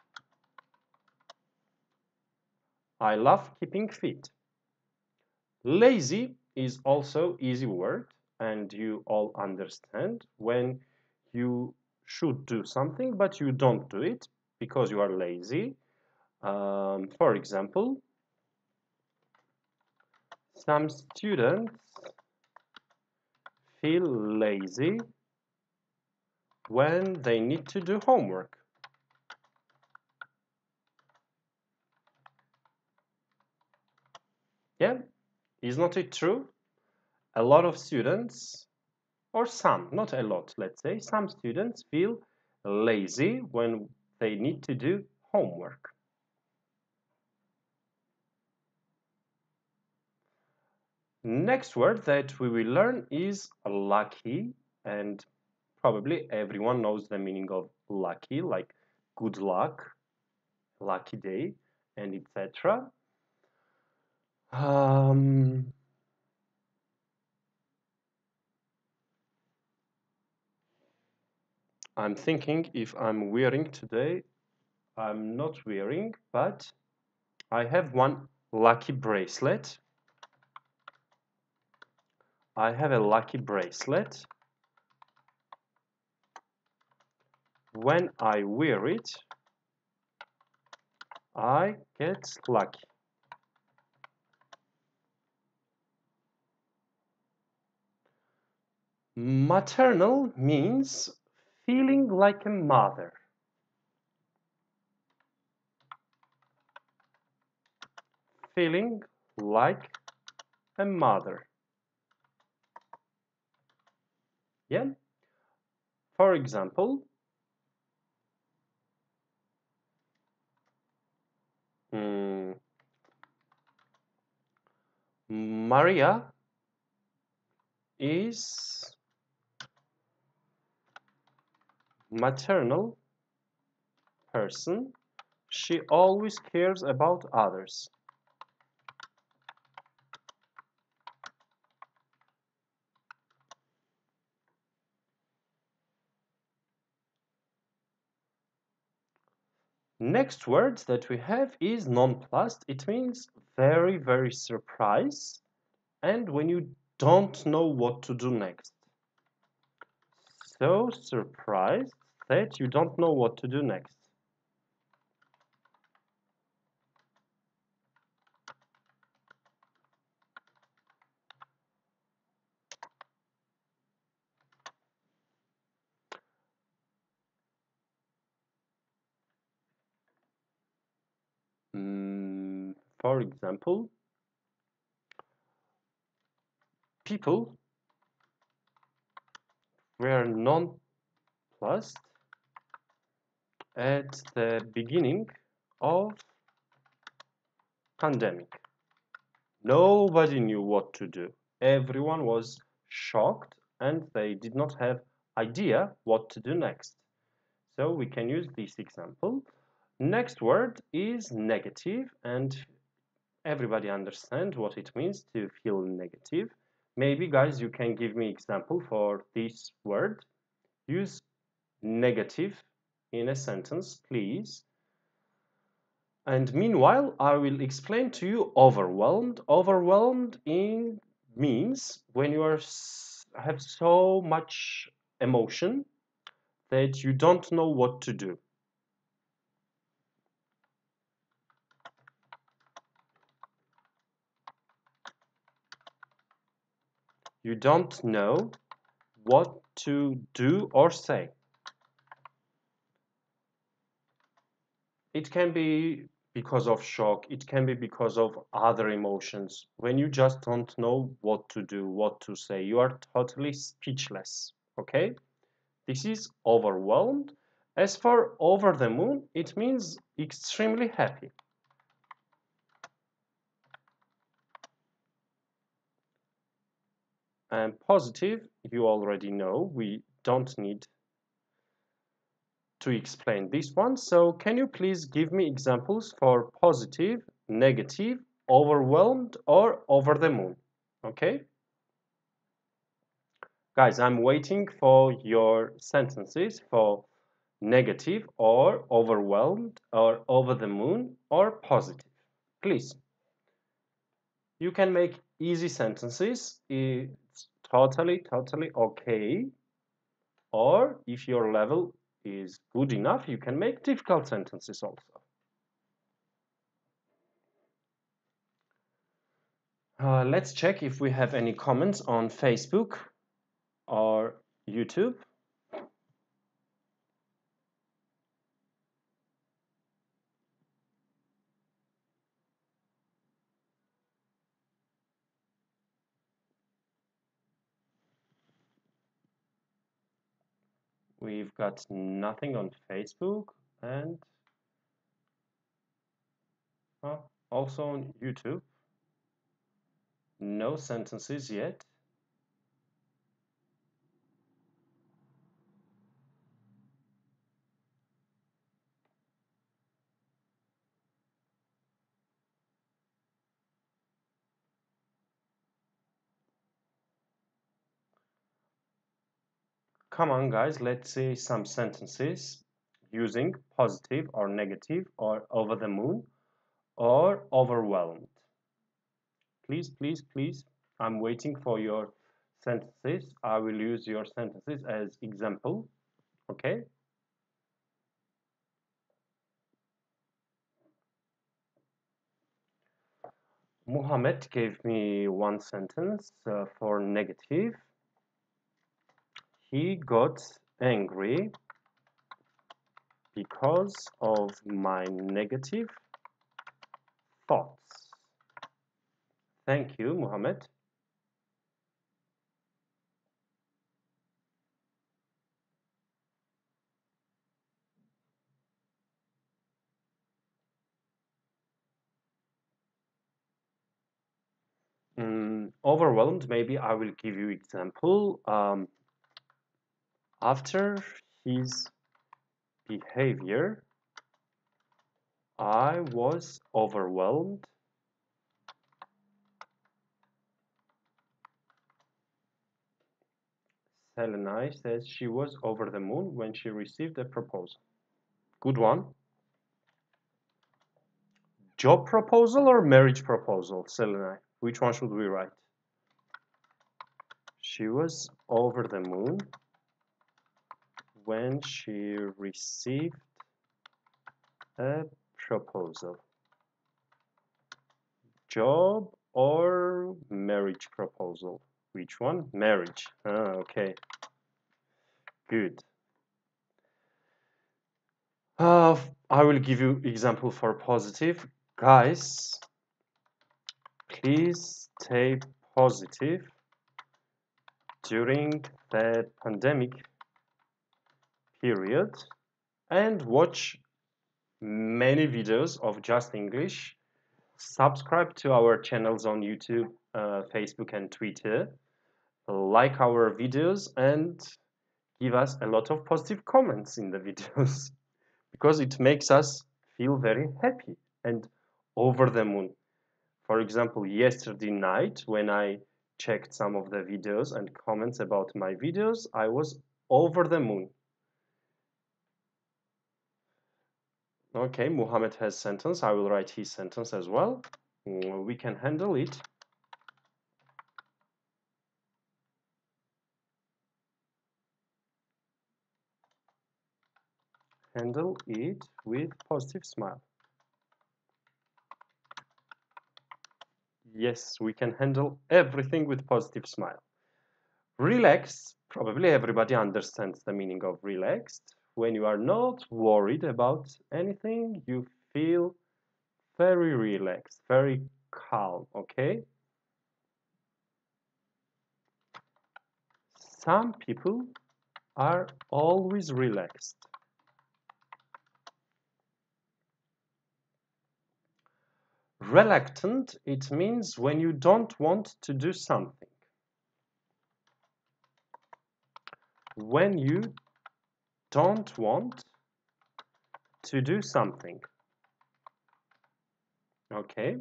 I love keeping fit. Lazy is also easy word and you all understand when you should do something but you don't do it because you are lazy. For example, some students feel lazy when they need to do homework. Yeah, is not it true? A lot of students, or some, not a lot, let's say, some students feel lazy when they need to do homework. Next word that we will learn is lucky, and probably everyone knows the meaning of lucky, like good luck, lucky day, and etc. I'm thinking if I'm wearing today. I'm not wearing, but I have one lucky bracelet. I have a lucky bracelet. When I wear it, I get lucky. Maternal means feeling like a mother. Feeling like a mother. Yeah. For example, Maria is maternal person. She always cares about others. Next word that we have is nonplussed. It means very, very surprised and when you don't know what to do next. So surprised that you don't know what to do next. For example, people were nonplussed at the beginning of pandemic. Nobody knew what to do. Everyone was shocked and they did not have idea what to do next. So we can use this example. Next word is negative, and everybody understands what it means to feel negative. Maybe guys, you can give me example for this word. Use negative in a sentence, please. And meanwhile, I will explain to you overwhelmed. Overwhelmed means when you have so much emotion that you don't know what to do. You don't know what to do or say. It can be because of shock, it can be because of other emotions. When you just don't know what to do, what to say, you are totally speechless, okay? This is overwhelmed. As for over the moon, it means extremely happy. And positive, you already know, we don't need to explain this one. So can you please give me examples for positive, negative, overwhelmed, or over the moon? Okay? Guys, I'm waiting for your sentences for negative or overwhelmed or over the moon or positive. Please. You can make easy sentences. It's totally okay. Or if your level is good enough, you can make difficult sentences also. Let's check if we have any comments on Facebook or YouTube. We've got nothing on Facebook and also on YouTube. No sentences yet. Come on, guys, let's see some sentences using positive or negative or over the moon or overwhelmed. Please, please, please, I'm waiting for your sentences. I will use your sentences as example, okay? Muhammad gave me one sentence for negative. He got angry because of my negative thoughts. Thank you, Muhammad. Overwhelmed, maybe I will give you example. After his behavior, I was overwhelmed. Selenai says she was over the moon when she received a proposal. Good one. Job proposal or marriage proposal, Selenai? Which one should we write? She was over the moon when she received a proposal. Job or marriage proposal? Which one? Marriage. Okay. Good. I will give you example for positive. Guys, please stay positive during the pandemic period and watch many videos of Just English. Subscribe to our channels on YouTube, Facebook, and Twitter. Like our videos and give us a lot of positive comments in the videos because it makes us feel very happy and over the moon. For example, yesterday night when I checked some of the videos and comments about my videos, I was over the moon. Okay, Muhammad has sentence. I will write his sentence as well. We can handle it. Handle it with positive smile. Yes, we can handle everything with positive smile. Relax. Probably everybody understands the meaning of relaxed. When you are not worried about anything, you feel very relaxed, very calm, okay? Some people are always relaxed. Reluctant, it means when you don't want to do something. When you don't want to do something. Okay.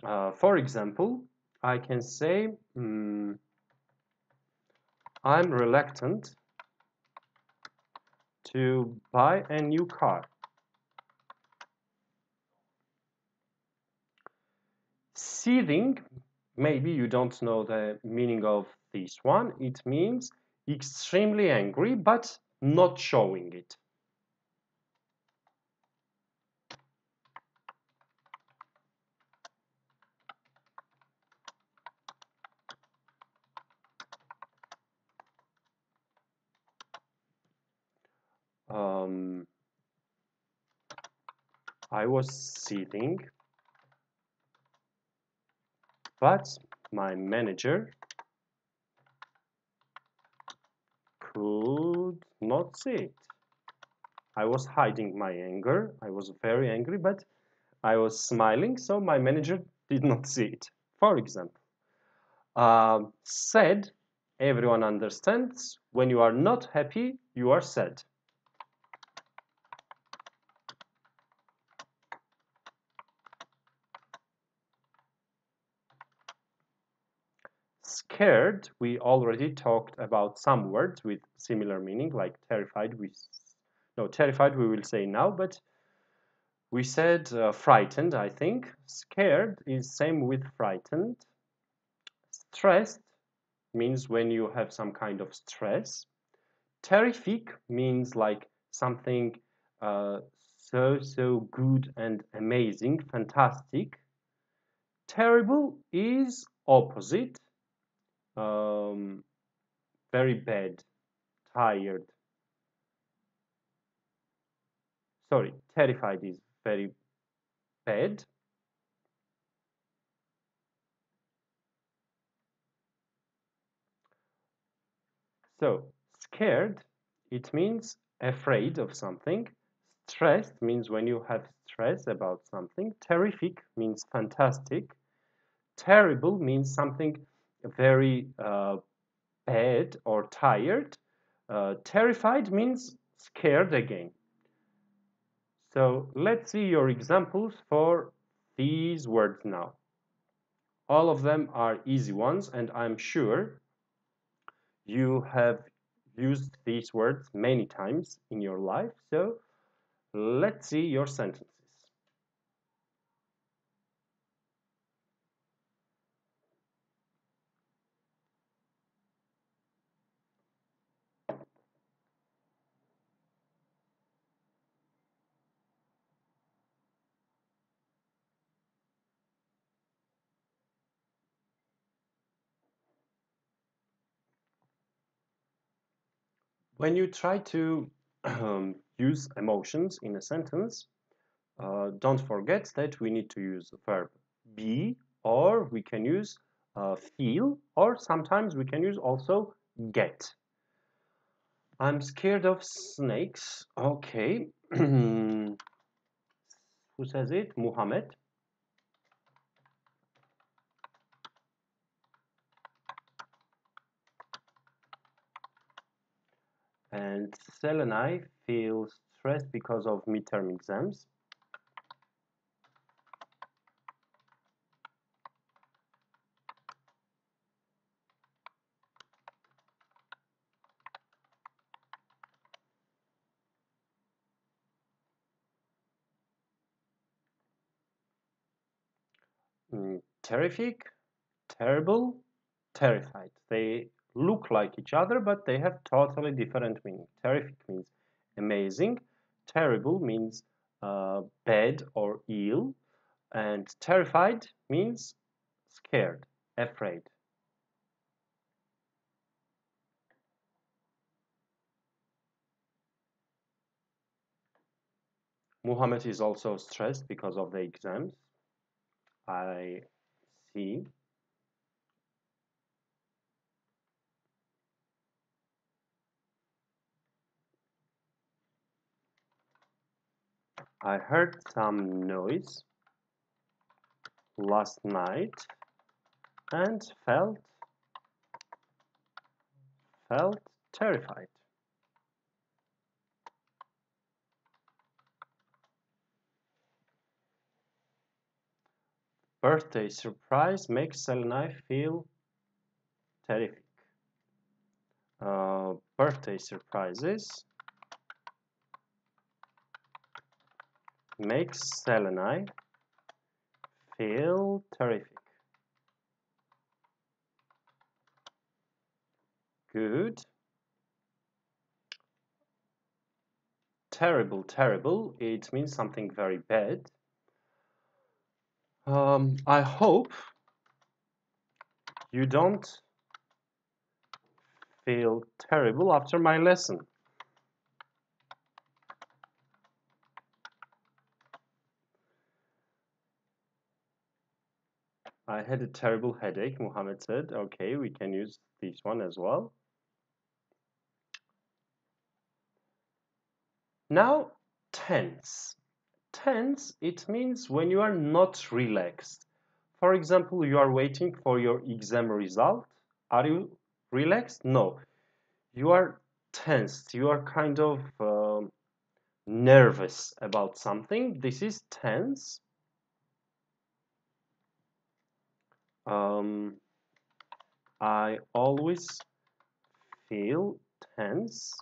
For example, I can say, I'm reluctant to buy a new car. Seething, maybe you don't know the meaning of this one. It means extremely angry, but not showing it. I was seething, but my manager could not see it. I was hiding my anger. I was very angry, but I was smiling, so my manager did not see it. For example, sad, everyone understands. When you are not happy, you are sad. Scared, we already talked about some words with similar meaning, like terrified. Terrified we will say now, but we said frightened, I think. Scared is same with frightened. Stressed means when you have some kind of stress. Terrific means like something so good and amazing, fantastic. Terrible is opposite. Very bad, tired. Sorry, terrified is very bad. So, scared, it means afraid of something. Stressed means when you have stress about something. Terrific means fantastic. Terrible means something very bad or tired. Terrified means scared again. So let's see your examples for these words now. All of them are easy ones, and I'm sure you have used these words many times in your life. So let's see your sentences. When you try to use emotions in a sentence, don't forget that we need to use the verb be, or we can use feel, or sometimes we can use also get. I'm scared of snakes. Okay. Who says it? Muhammad. And Sel and I feel stressed because of midterm exams. Terrific, terrible, terrified. They look like each other, but they have totally different meaning. Terrific means amazing. Terrible means bad or ill. And terrified means scared, afraid. Muhammad is also stressed because of the exams. I see. I heard some noise last night and felt terrified. Birthday surprise makes Sel and I feel terrific. Birthday surprises makes Sel and I feel terrific. Good. Terrible, terrible. It means something very bad. I hope you don't feel terrible after my lesson. I had a terrible headache, Muhammad said. Okay, we can use this one as well. Now, tense. Tense, it means when you are not relaxed. For example, you are waiting for your exam result. Are you relaxed? No. You are tensed. You are kind of nervous about something. This is tense. I always feel tense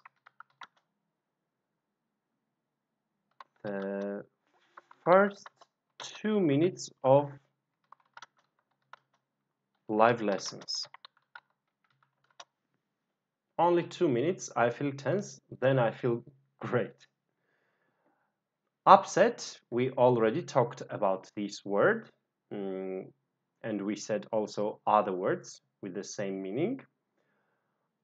the first 2 minutes of live lessons. Only 2 minutes I feel tense, then I feel great. Upset, we already talked about this word, and we said also other words with the same meaning.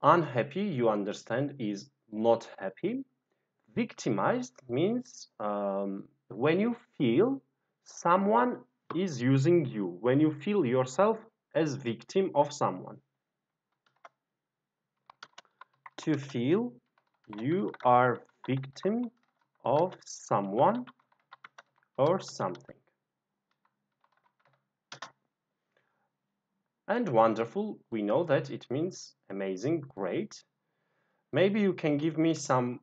Unhappy, you understand, is not happy. Victimized means when you feel someone is using you, when you feel yourself as victim of someone. To feel you are victim of someone or something. And wonderful, we know that it means amazing, great. Maybe you can give me some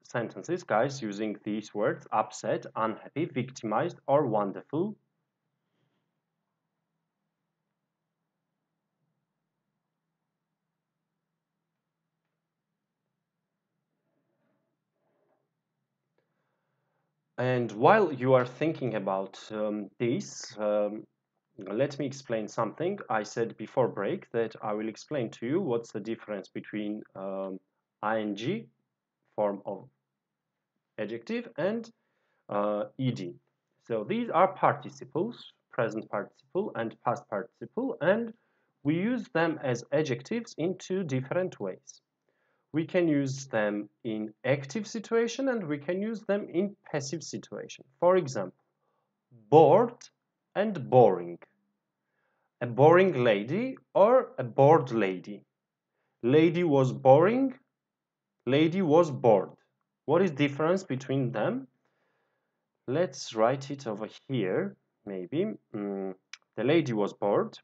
sentences, guys, using these words: upset, unhappy, victimized, or wonderful. And while you are thinking about this, let me explain something. I said before break that I will explain to you what's the difference between ing, form of adjective, and ed. So these are participles, present participle and past participle, and we use them as adjectives in two different ways. We can use them in active situation and we can use them in passive situation. For example, bored and boring. A boring lady or a bored lady. Lady was boring, lady was bored. What is the difference between them? Let's write it over here, maybe. The lady was bored.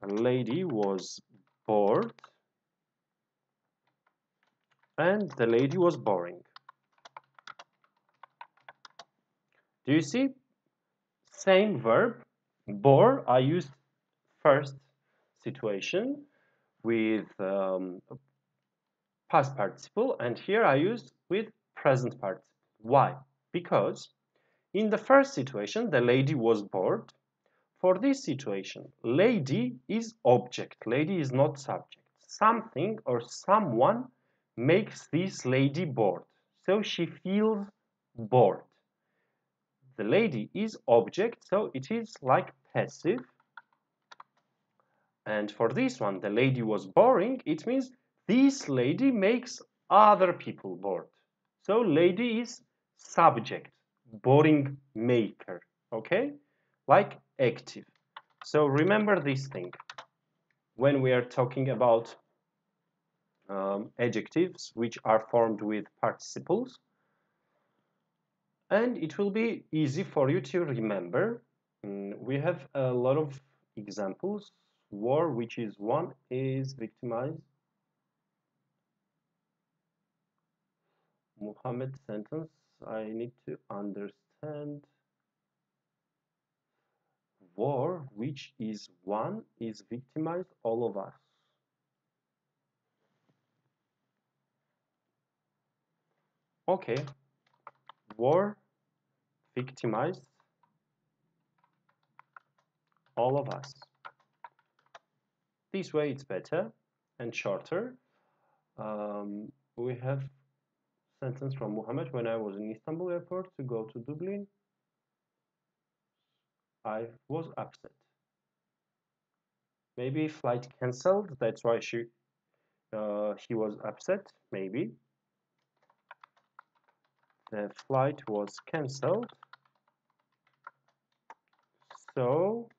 A lady was bored. And the lady was boring. Do you see? Same verb, bore, I used first situation with past participle, and here I used with present participle. Why? Because in the first situation, the lady was bored. For this situation, lady is object. Lady is not subject. Something or someone makes this lady bored. So she feels bored. The lady is object, so it is like passive. And for this one, the lady was boring. It means this lady makes other people bored. So lady is subject, boring maker, okay? Like active. So remember this thing when we are talking about adjectives which are formed with participles. And it will be easy for you to remember. We have a lot of examples. War, which is one, is victimized. Muhammad sentence, I need to understand. War, which is one, is victimized all of us. Okay. War victimized all of us. This way it's better and shorter. We have sentence from Muhammad. When I was in Istanbul airport to go to Dublin, I was upset. Maybe flight cancelled, that's why he was upset, maybe. The flight was cancelled, so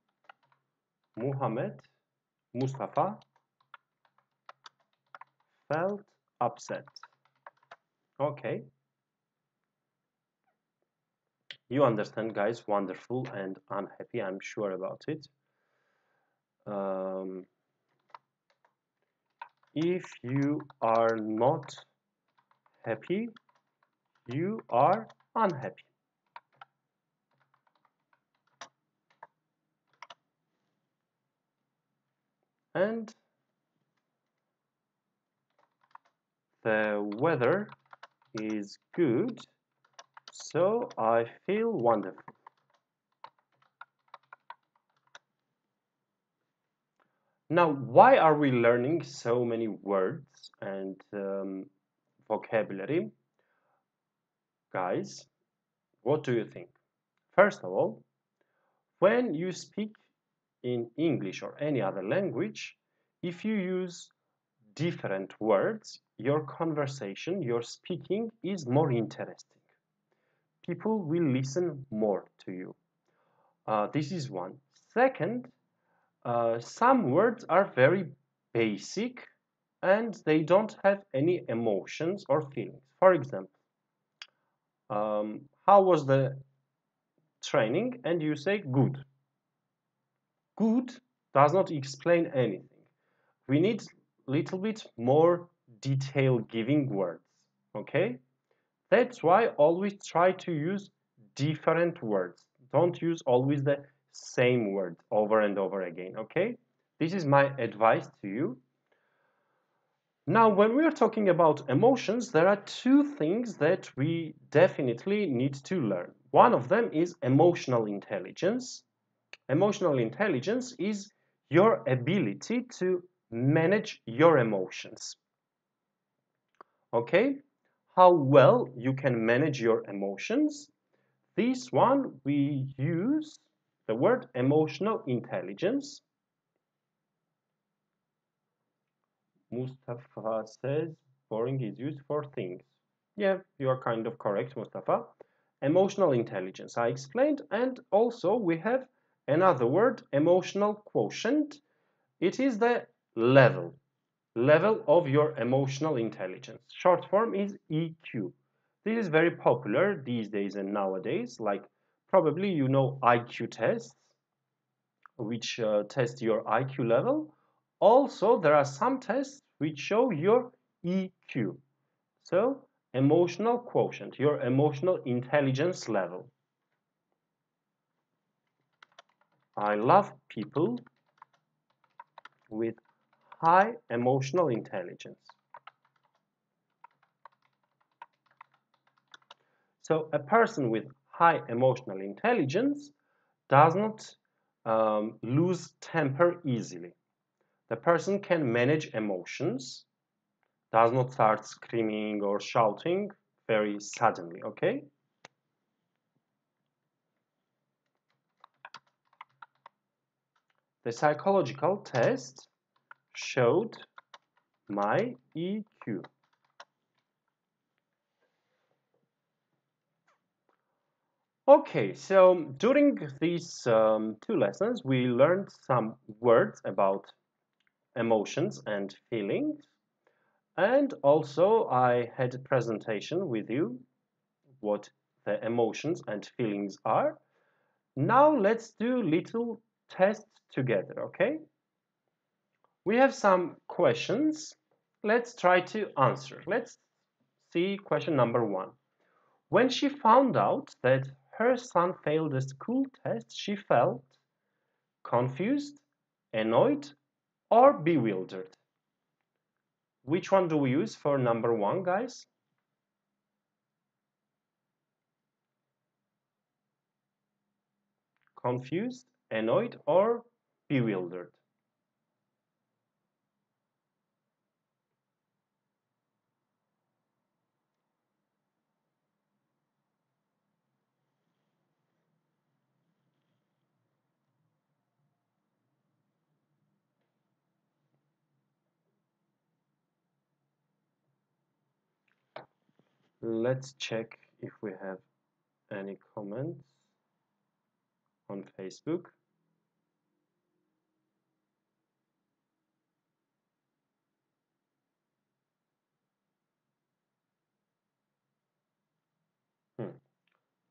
Mustafa felt upset. Okay. You understand, guys. Wonderful and unhappy, I'm sure about it. If you are not happy, you are unhappy. And the weather is good, so I feel wonderful. Now, why are we learning so many words and vocabulary? Guys, what do you think? First of all, when you speak in English or any other language, if you use different words, your conversation, your speaking is more interesting. People will listen more to you. This is one. Second, some words are very basic and they don't have any emotions or feelings. For example, how was the training? And you say good. Good does not explain anything. We need a little bit more detail giving words, okay? That's why always try to use different words. Don't use always the same word over and over again, okay? This is my advice to you. Now, when we are talking about emotions, there are two things that we definitely need to learn. One of them is emotional intelligence. Emotional intelligence is your ability to manage your emotions. Okay? How well you can manage your emotions. This one, we use the word emotional intelligence. Mustafa says boring is used for things. Yeah, you are kind of correct, Mustafa. Emotional intelligence, I explained. And also we have another word, emotional quotient. It is the level of your emotional intelligence. Short form is EQ. This is very popular these days and nowadays. Like probably you know IQ tests, which test your IQ level. Also, there are some tests which show your EQ. So, emotional quotient, your emotional intelligence level. I love people with high emotional intelligence. So, a person with high emotional intelligence does not lose temper easily. The person can manage emotions, does not start screaming or shouting very suddenly, okay? The psychological test showed my EQ. Okay, so during these two lessons, we learned some words about emotions and feelings. And also I had a presentation with you what the emotions and feelings are. Now let's do little tests together, okay? We have some questions. Let's try to answer. Let's see question number 1. When she found out that her son failed the school test, she felt confused, annoyed, or bewildered. Which one do we use for number 1, guys? Confused, annoyed, or bewildered? Let's check if we have any comments on Facebook.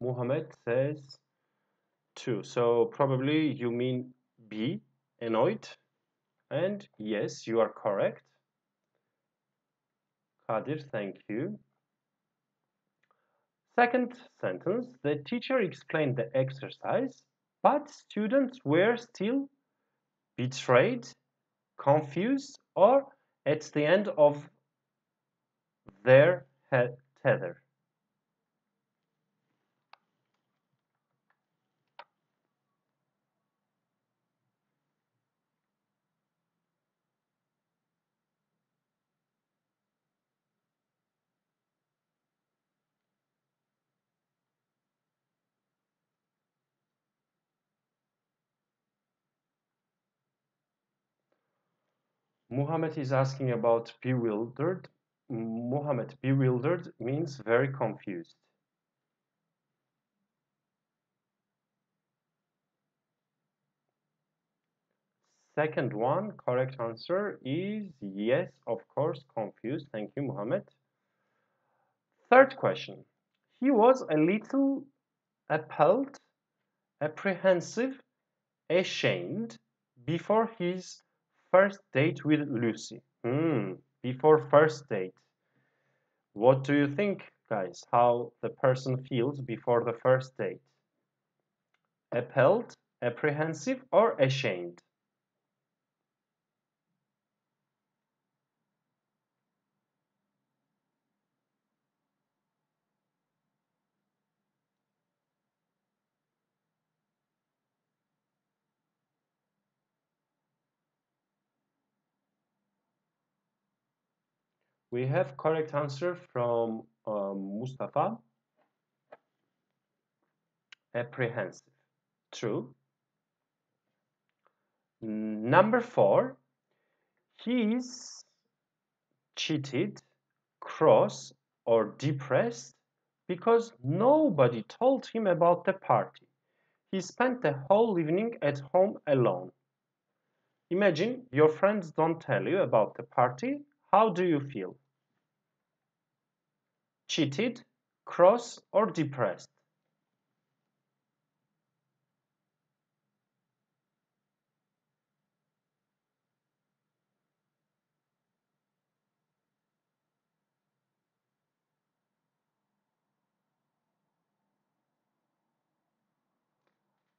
Muhammad says 2. So probably you mean B, annoyed. And yes, you are correct. Kadir, thank you. Second sentence, the teacher explained the exercise, but students were still betrayed, confused, or at the end of their tether. Muhammad is asking about bewildered. Muhammad, bewildered means very confused. Second one, correct answer is yes, of course, confused. Thank you, Muhammad. Third question. He was a little appalled, apprehensive, ashamed before his first date with Lucy. Before first date. What do you think, guys? How the person feels before the first date? Appalled, apprehensive, or ashamed? We have correct answer from Mustafa. Apprehensive. True. Number 4. He is cheated, cross, or depressed because nobody told him about the party. He spent the whole evening at home alone. Imagine your friends don't tell you about the party. How do you feel? Cheated, cross, or depressed?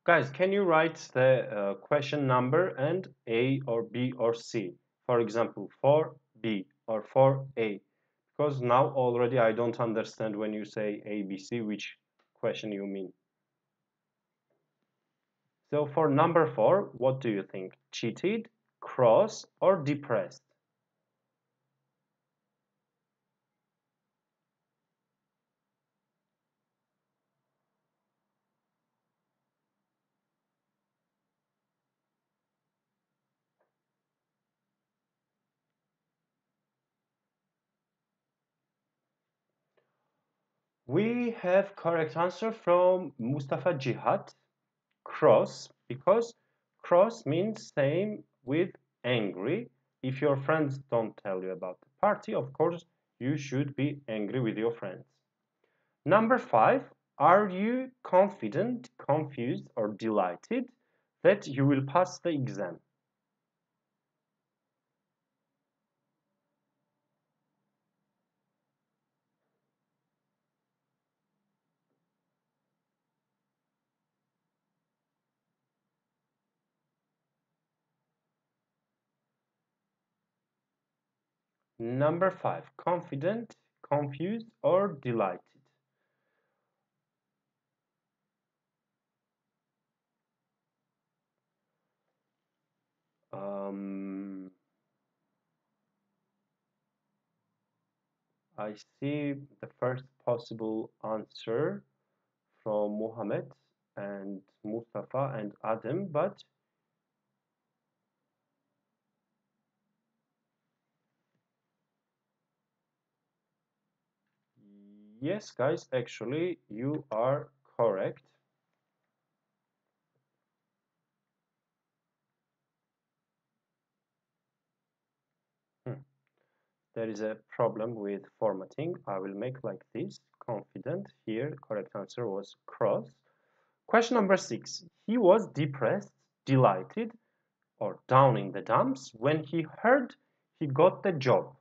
Guys, can you write the question number and A or B or C? For example, for B or for A. Because now already I don't understand when you say A, B, C, which question you mean. So for number 4, what do you think? Cheated, cross, or depressed? We have correct answer from Mustafa Cihat, cross, because cross means same with angry. If your friends don't tell you about the party, of course, you should be angry with your friends. Number 5, are you confident, confused, or delighted that you will pass the exam? Number 5, confident, confused, or delighted? I see the first possible answer from Mohammed and Mustafa and Adam, but yes, guys, actually, you are correct. There is a problem with formatting. I will make like this, confident. Here, correct answer was cross. Question number 6. He was depressed, delighted, or down in the dumps when he heard he got the job.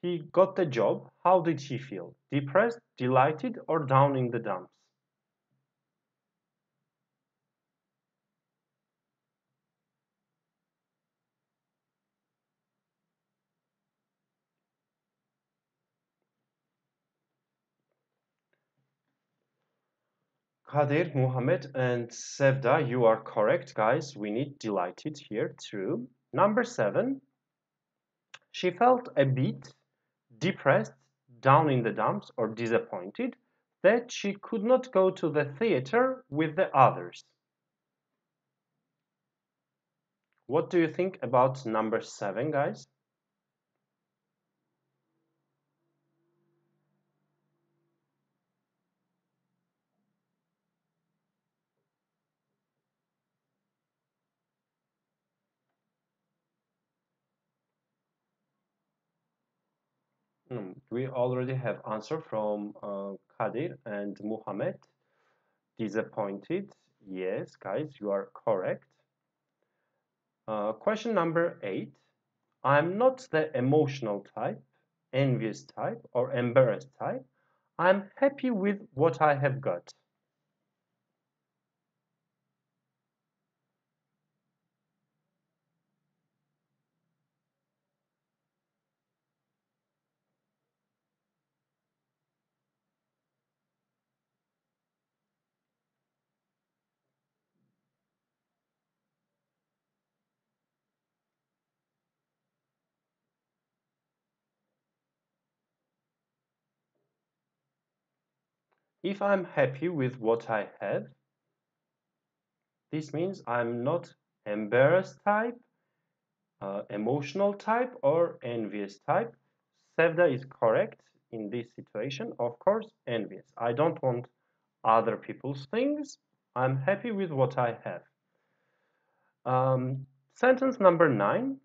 He got the job. How did he feel? Depressed, delighted, or down in the dumps? Kadir, Muhammad, and Sevda, you are correct, guys. We need delighted here too. Number 7, she felt a bit depressed, down in the dumps, or disappointed that she could not go to the theater with the others. What do you think about number 7, guys? We already have answer from Kadir and Muhammad. Disappointed. Yes, guys, you are correct. Question number 8. I'm not the emotional type, envious type, or embarrassed type. I'm happy with what I have got. If I'm happy with what I have, this means I'm not embarrassed type, Emotional type or envious type? Sevda is correct in this situation. Of course, envious. I don't want other people's things. I'm happy with what I have. Sentence number 9.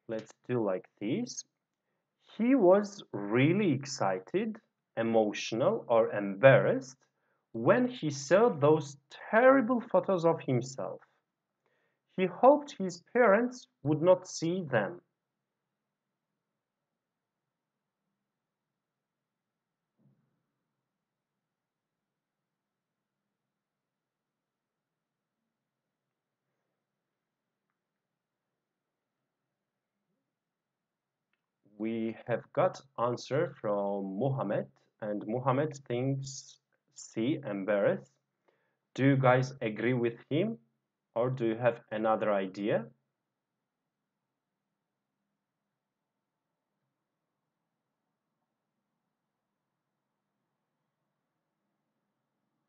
Let's do like this. He was really excited, emotional, or embarrassed when he saw those terrible photos of himself. He hoped his parents would not see them. We have got answer from Muhammad, and Muhammad thinks C, embarrassed. Do you guys agree with him, or do you have another idea?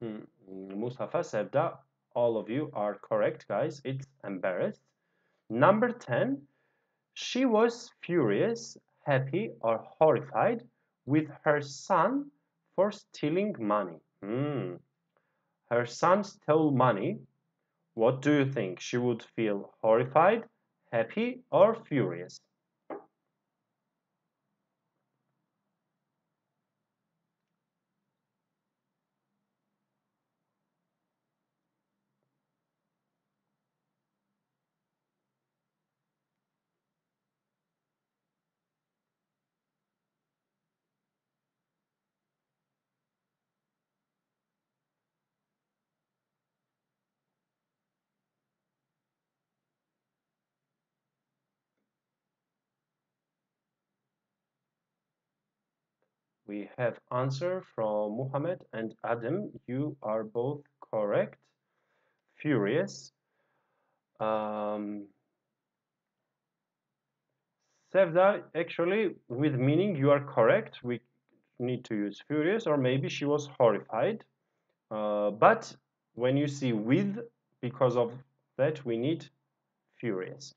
Mustafa, Sevda, all of you are correct, guys. It's embarrassed. Number 10, she was furious, happy, or horrified with her son for stealing money. Her son stole money. What do you think? She would feel horrified, happy, or furious? We have answer from Muhammad and Adam. You are both correct. Furious. Sevda, actually, with meaning, you are correct. We need to use furious, or maybe she was horrified. But when you see with, because of that, we need furious.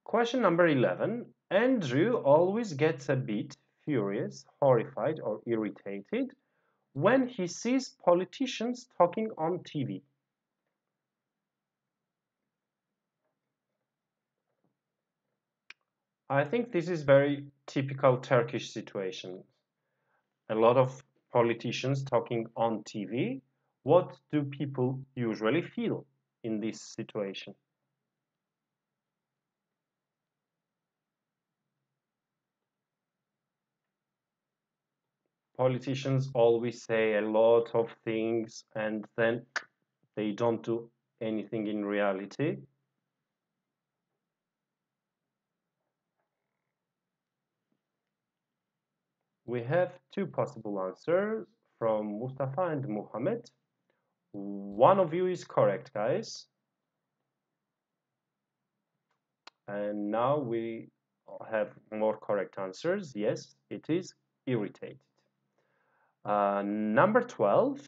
Question number 11. Andrew always gets a bit furious, horrified, or irritated when he sees politicians talking on TV. I think this is very typical Turkish situation. A lot of politicians talking on TV. What do people usually feel in this situation? Politicians always say a lot of things and then they don't do anything in reality. We have two possible answers from Mustafa and Muhammad. One of you is correct, guys. And now we have more correct answers. Yes, it is irritated. Number 12.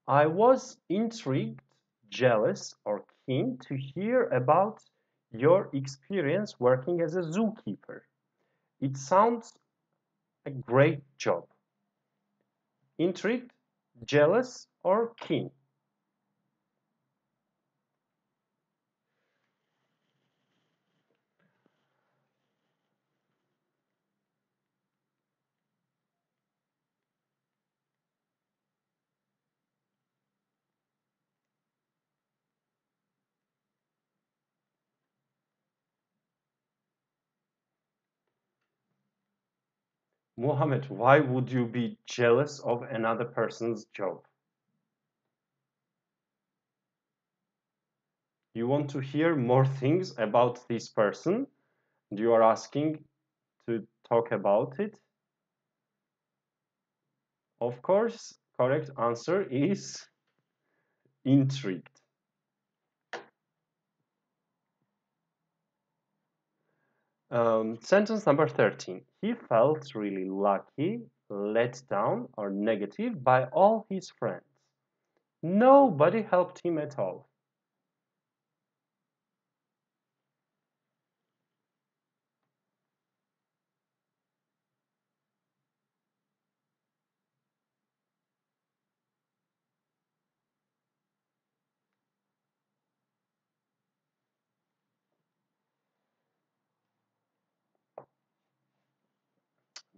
I was intrigued, jealous, or keen to hear about your experience working as a zookeeper. It sounds a great job. Intrigued, jealous, or keen? Mohammed, why would you be jealous of another person's job? You want to hear more things about this person, and you are asking to talk about it? Of course, correct answer is intrigued. Sentence number 13. He felt really lucky, let down, or negative by all his friends. Nobody helped him at all.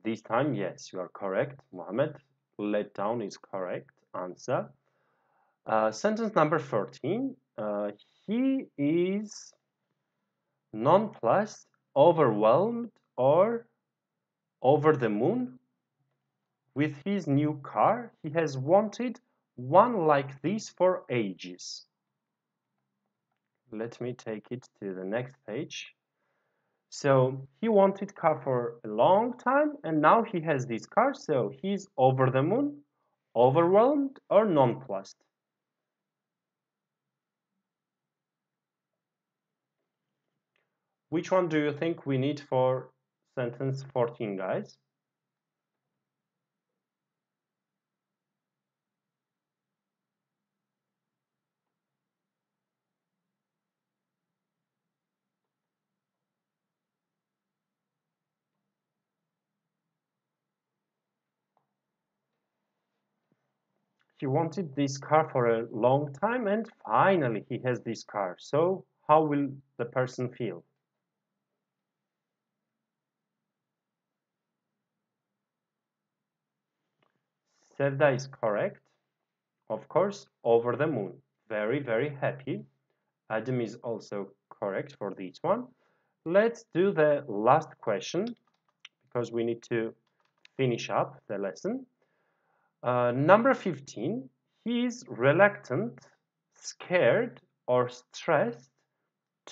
This time, yes, you are correct, Mohammed. Let down is correct answer. Sentence number 14. He is nonplussed, overwhelmed, or over the moon with his new car. He has wanted one like this for ages. Let me take it to the next page. So he wanted car for a long time, and now he has this car, so he's over the moon, overwhelmed, or nonplussed. Which one do you think we need for sentence 14, guys? He wanted this car for a long time, and finally he has this car. So how will the person feel? Sevda is correct. Of course, over the moon. Very, very happy. Adam is also correct for this one. Let's do the last question because we need to finish up the lesson. Number 15. He is reluctant, scared, or stressed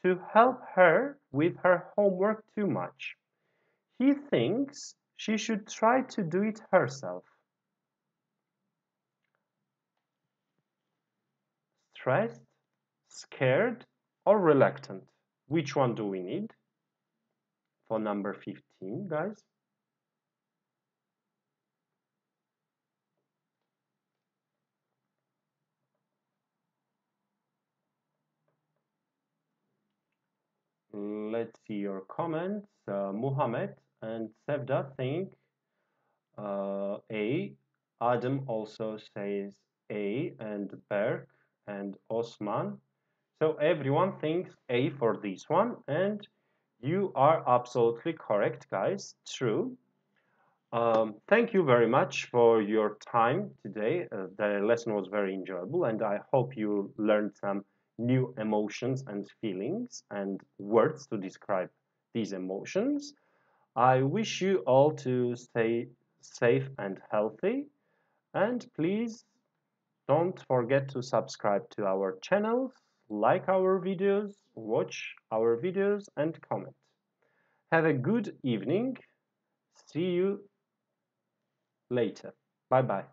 to help her with her homework too much. He thinks she should try to do it herself. Stressed, scared, or reluctant? Which one do we need for number 15, guys? Let's see your comments. Muhammad and Sevda think A. Adam also says A, and Berk and Osman. So everyone thinks A for this one, and you are absolutely correct, guys. True. Thank you very much for your time today. The lesson was very enjoyable, and I hope you learned some new emotions and feelings and words to describe these emotions. I wish you all to stay safe and healthy, and please don't forget to subscribe to our channels, like our videos, watch our videos, and comment. Have a good evening. See you later. Bye bye.